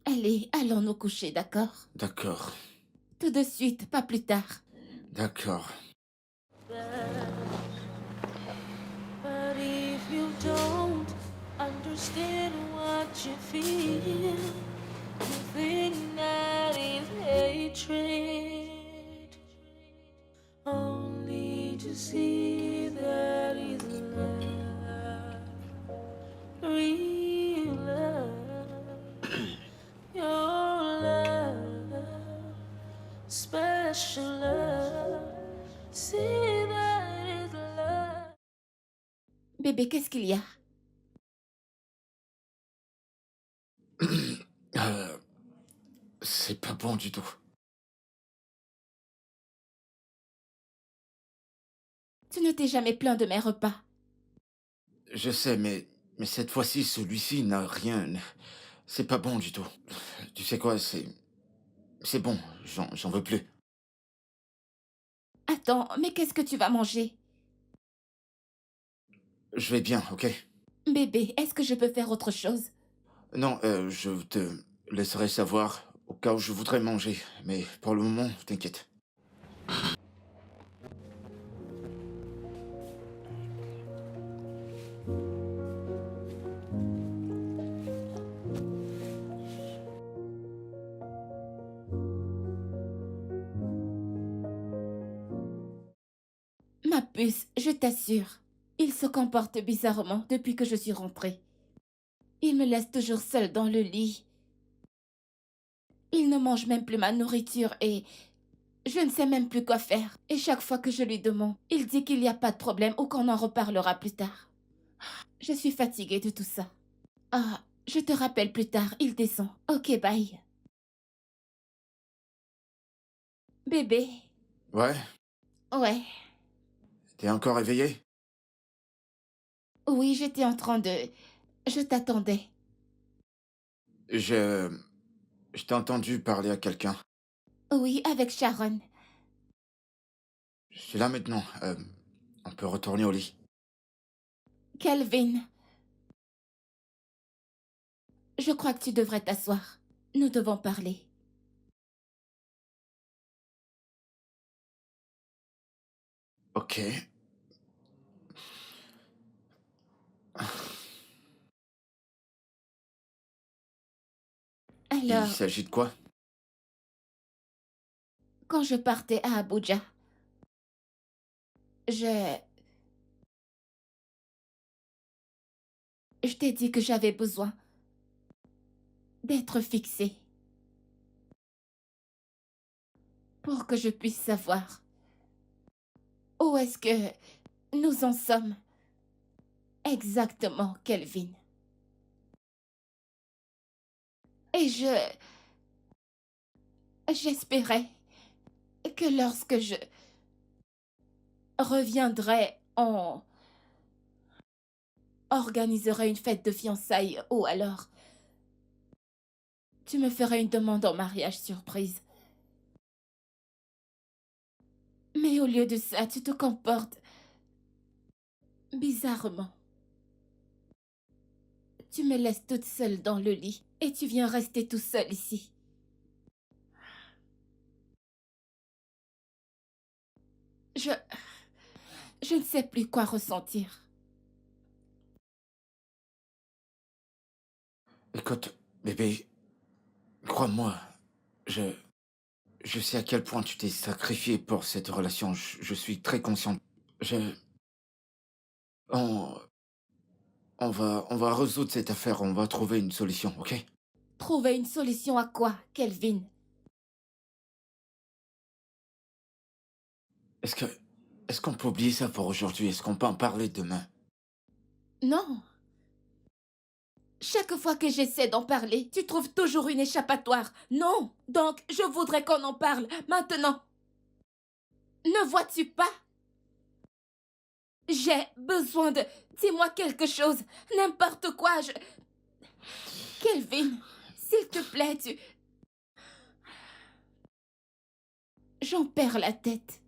E: Allez, allons nous coucher, d'accord?
B: D'accord,
E: Tout de suite, pas plus tard.
B: d'accord.
D: But if you don't understand what you feel, you think that is hatred. Only to see that is love, real love, your love, special love. See that is love.
E: Bébé, qu'est-ce qu'il y a?
B: Euh, c'est pas bon du tout.
E: Tu ne t'es jamais plaint de mes repas.
B: Je sais, mais cette fois-ci, celui-ci n'a rien. C'est pas bon du tout. Tu sais quoi, c'est bon, j'en veux plus.
E: Attends, mais qu'est-ce que tu vas manger?
B: Je vais bien, ok?
E: Bébé, est-ce que je peux faire autre chose?
B: Non, je te laisserai savoir au cas où je voudrais manger. Mais pour le moment, t'inquiète.
E: Ma puce, je t'assure, il se comporte bizarrement depuis que je suis rentrée. Il me laisse toujours seule dans le lit. Il ne mange même plus ma nourriture et je ne sais même plus quoi faire. Et chaque fois que je lui demande, il dit qu'il n'y a pas de problème ou qu'on en reparlera plus tard. Je suis fatiguée de tout ça. Ah, je te rappelle plus tard, il descend. Ok, bye. Bébé.
B: Ouais?
E: Ouais.
B: T'es encore éveillé?
E: Oui, j'étais en train de... Je t'attendais.
B: Je t'ai entendu parler à quelqu'un.
E: Oui, avec Sharon.
B: Je suis là maintenant. On peut retourner au lit.
E: Kelvin. Je crois que tu devrais t'asseoir. Nous devons parler.
B: Ok. Il
E: Alors,
B: s'agit de quoi?
E: quand je partais à Abuja, je t'ai dit que j'avais besoin d'être fixée pour que je puisse savoir où est-ce que nous en sommes exactement, Kelvin. Et j'espérais que lorsque je reviendrai, on organiserait une fête de fiançailles ou alors tu me ferais une demande en mariage surprise. Mais au lieu de ça, tu te comportes bizarrement. Tu me laisses toute seule dans le lit et tu viens rester tout seul ici. Je ne sais plus quoi ressentir.
B: Écoute, bébé, crois-moi, je... Je sais à quel point tu t'es sacrifié pour cette relation. Je suis très conscient. Je... On... on va résoudre cette affaire. On va trouver une solution, ok?
E: Trouver une solution à quoi, Kelvin?
B: Est-ce que... Est-ce qu'on peut oublier ça pour aujourd'hui? Est-ce qu'on peut en parler demain?
E: Non. Chaque fois que j'essaie d'en parler, tu trouves toujours une échappatoire. Non. Donc, je voudrais qu'on en parle maintenant. Ne vois-tu pas? J'ai besoin de... Dis-moi quelque chose. N'importe quoi, Kelvin, s'il te plaît, J'en perds la tête.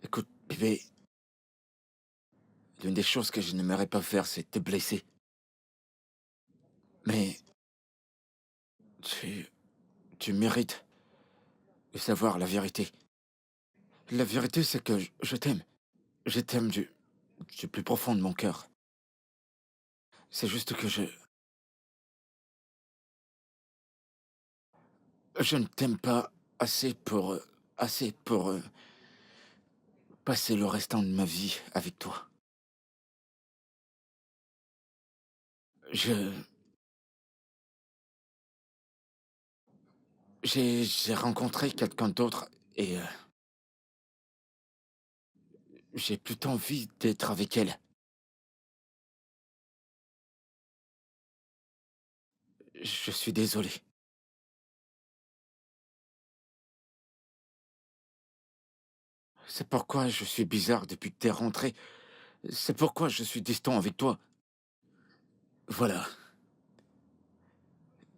B: Écoute, bébé, l'une des choses que je n'aimerais pas faire, c'est te blesser. Mais tu mérites de savoir la vérité. La vérité, c'est que je t'aime. Je t'aime du plus profond de mon cœur. C'est juste que je ne t'aime pas assez pour passer le restant de ma vie avec toi. Je, j'ai rencontré quelqu'un d'autre et j'ai plutôt envie d'être avec elle. Je suis désolé. C'est pourquoi je suis bizarre depuis que t'es rentré. C'est pourquoi je suis distant avec toi. Voilà.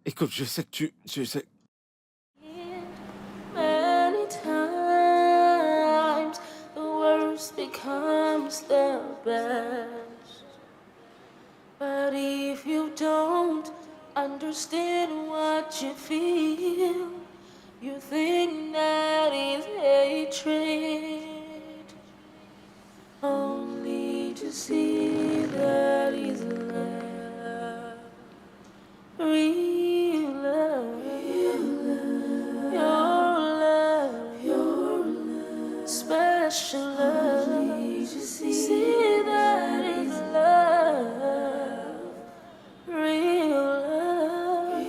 B: Écoute, je sais que je sais.
D: Many times the worst becomes the best. But if you don't understand what you feel, you think that is hatred. Only to see that is love. Real love. Your love. Special love. See that is love. Real love.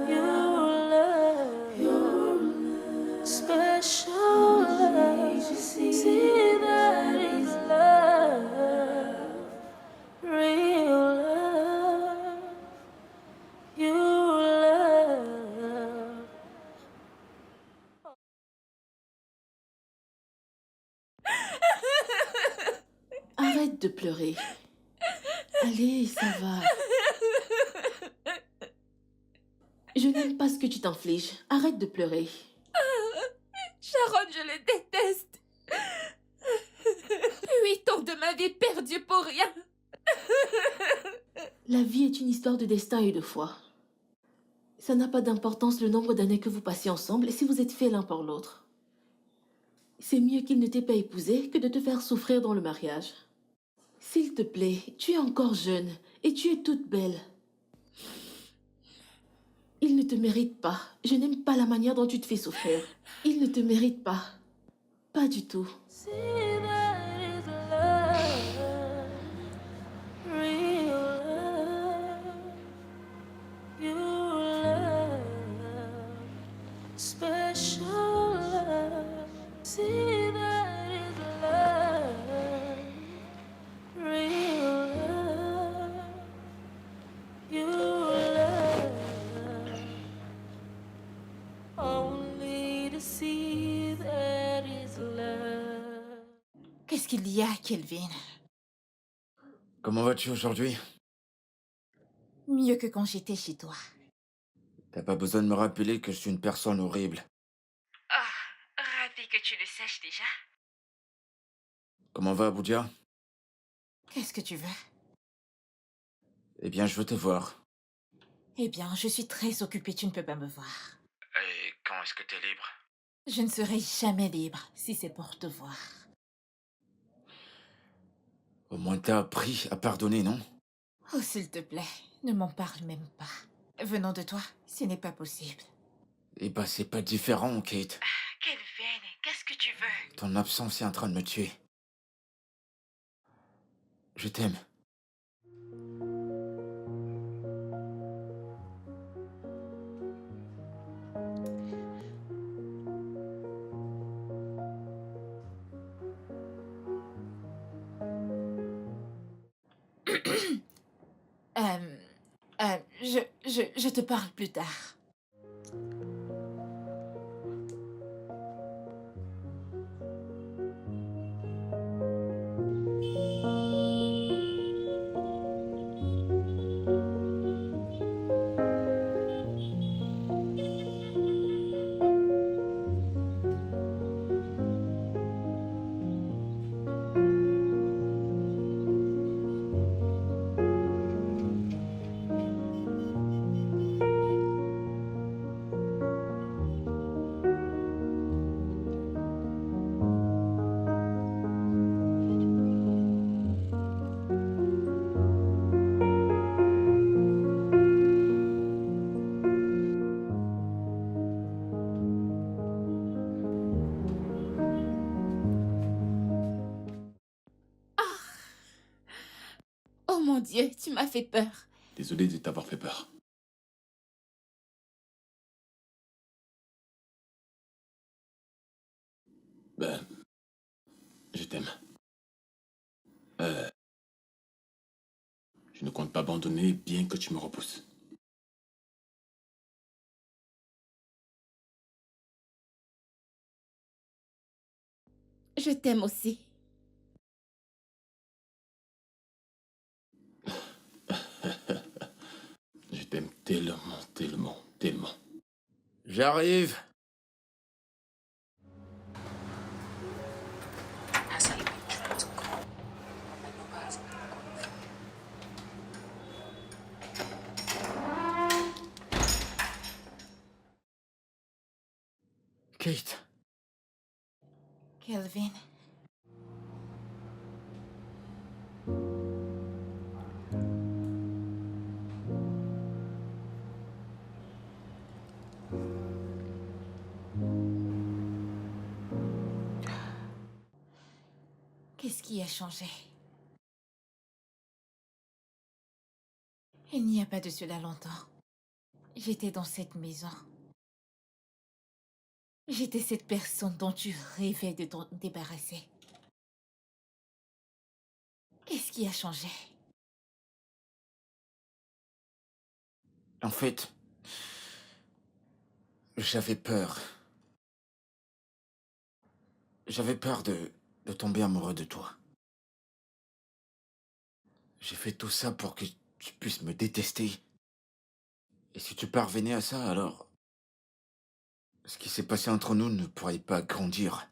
D: Your love. Special love. See that is love. Real love. You love.
F: Arrête de pleurer. Allez, ça va. Je n'aime pas ce que tu t'infliges. Arrête de pleurer.
E: Sharon, je le déteste. 8 ans de ma vie perdue pour rien.
F: La vie est une histoire de destin et de foi. Ça n'a pas d'importance le nombre d'années que vous passez ensemble et si vous êtes faits l'un pour l'autre. C'est mieux qu'il ne t'ait pas épousé que de te faire souffrir dans le mariage. S'il te plaît, tu es encore jeune et tu es toute belle. Il ne te mérite pas. Je n'aime pas la manière dont tu te fais souffrir. Il ne te mérite pas. Pas du tout.
D: See that is love. Real love. You love. Special love. See that is love. Real love. You love. Only to see that is love.
A: Qu'est-ce qu'il y a, Kelvin?
B: Comment vas-tu aujourd'hui?
A: Mieux que quand j'étais chez toi.
B: T'as pas besoin de me rappeler que je suis une personne horrible.
A: Ah, ravi que tu le saches déjà.
B: Comment va, Abuja?
A: Qu'est-ce que tu veux?
B: Eh bien, je veux te voir.
A: Eh bien, je suis très occupée, tu ne peux pas me voir.
B: Et quand est-ce que t'es libre?
A: Je ne serai jamais libre si c'est pour te voir.
B: Au moins t'as appris à pardonner, non?
A: Oh, s'il te plaît, ne m'en parle même pas. Venant de toi, ce n'est pas possible.
B: Eh ben, c'est pas différent, Kate.
A: Kelvin, qu'est-ce que tu veux?
B: Ton absence est en train de me tuer. Je t'aime.
A: Je te parle plus tard.
E: Oh mon Dieu, tu m'as fait peur.
C: Désolé de t'avoir fait peur. Ben, je t'aime. Je ne compte pas abandonner bien que tu me repousses.
E: Je t'aime aussi.
C: Je t'aime tellement, tellement, tellement.
B: J'arrive. Kate.
A: Kelvin. Qu'est-ce qui a changé? Il n'y a pas de cela longtemps. J'étais dans cette maison. J'étais cette personne dont tu rêvais de t'en débarrasser. Qu'est-ce qui a changé?
B: En fait, j'avais peur. J'avais peur de tomber amoureux de toi. J'ai fait tout ça pour que tu puisses me détester. Et si tu parvenais à ça, alors ce qui s'est passé entre nous ne pourrait pas grandir.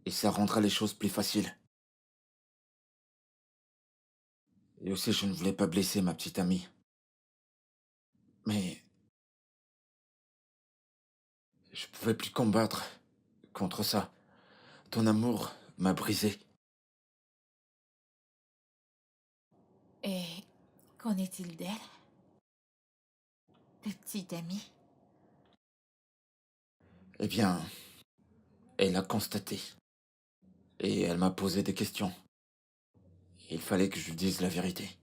B: Et ça rendra les choses plus faciles. Et aussi, je ne voulais pas blesser ma petite amie. Mais je pouvais plus combattre contre ça. Ton amour m'a brisé.
A: Et qu'en est-il d'elle? Ta petite amie?
B: Eh bien, elle a constaté. Et elle m'a posé des questions. Il fallait que je lui dise la vérité.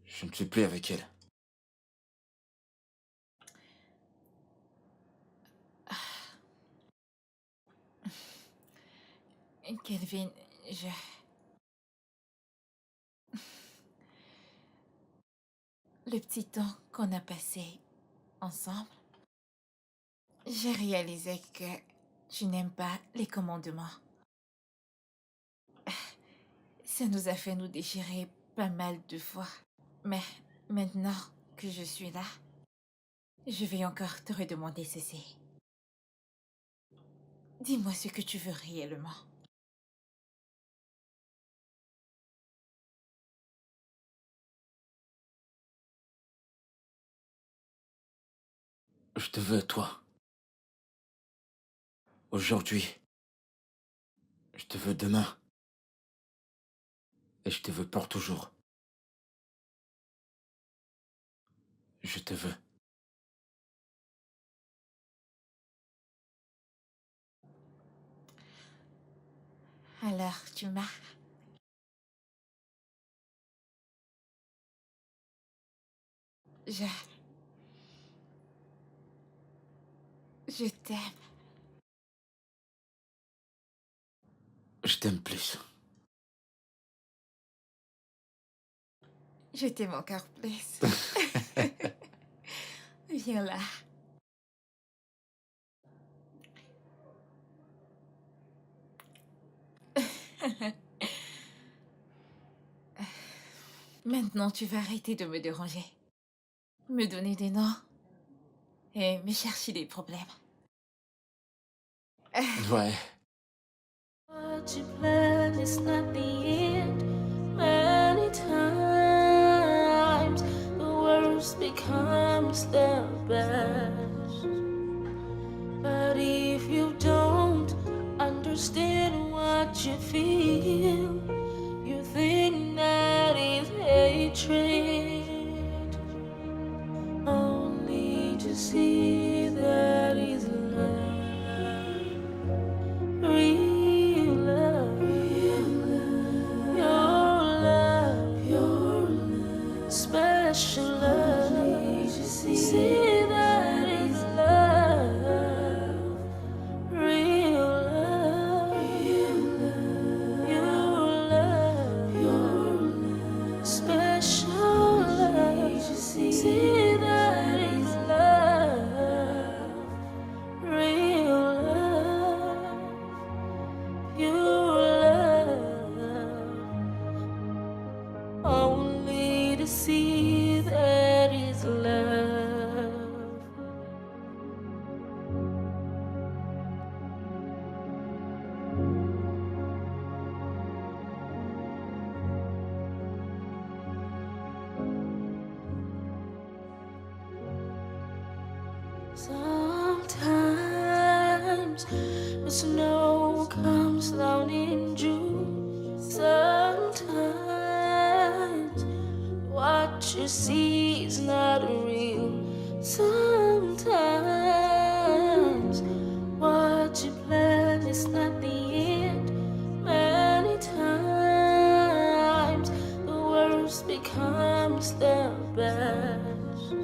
B: Je ne suis plus avec elle.
A: Kelvin, je... Le petit temps qu'on a passé ensemble, j'ai réalisé que tu n'aimes pas les commandements. Ça nous a fait nous déchirer pas mal de fois. Mais maintenant que je suis là, je vais encore te redemander ceci. Dis-moi ce que tu veux réellement.
B: Je te veux, toi. Aujourd'hui. Je te veux demain. Et je te veux pour toujours. Je te veux.
A: Alors, tu m'as... Je... Je t'aime.
B: Je t'aime plus.
A: Je t'aime encore plus. Viens là. Maintenant, tu vas arrêter de me déranger. Me donner des noms. Et me chercher des problèmes.
C: Ouais.
D: What you plan is not the end. Many times the worst becomes the best. But if you don't understand what you feel, you think that is hatred. Only to see that is love. Real love, your love, special love. See that is love, real love, your love, special love. See that is love, real love. You love only to see that is love. Sometimes the snow comes down in June. Sometimes what you see is not real. Sometimes what you plan is not the end. Many times the worst becomes the best.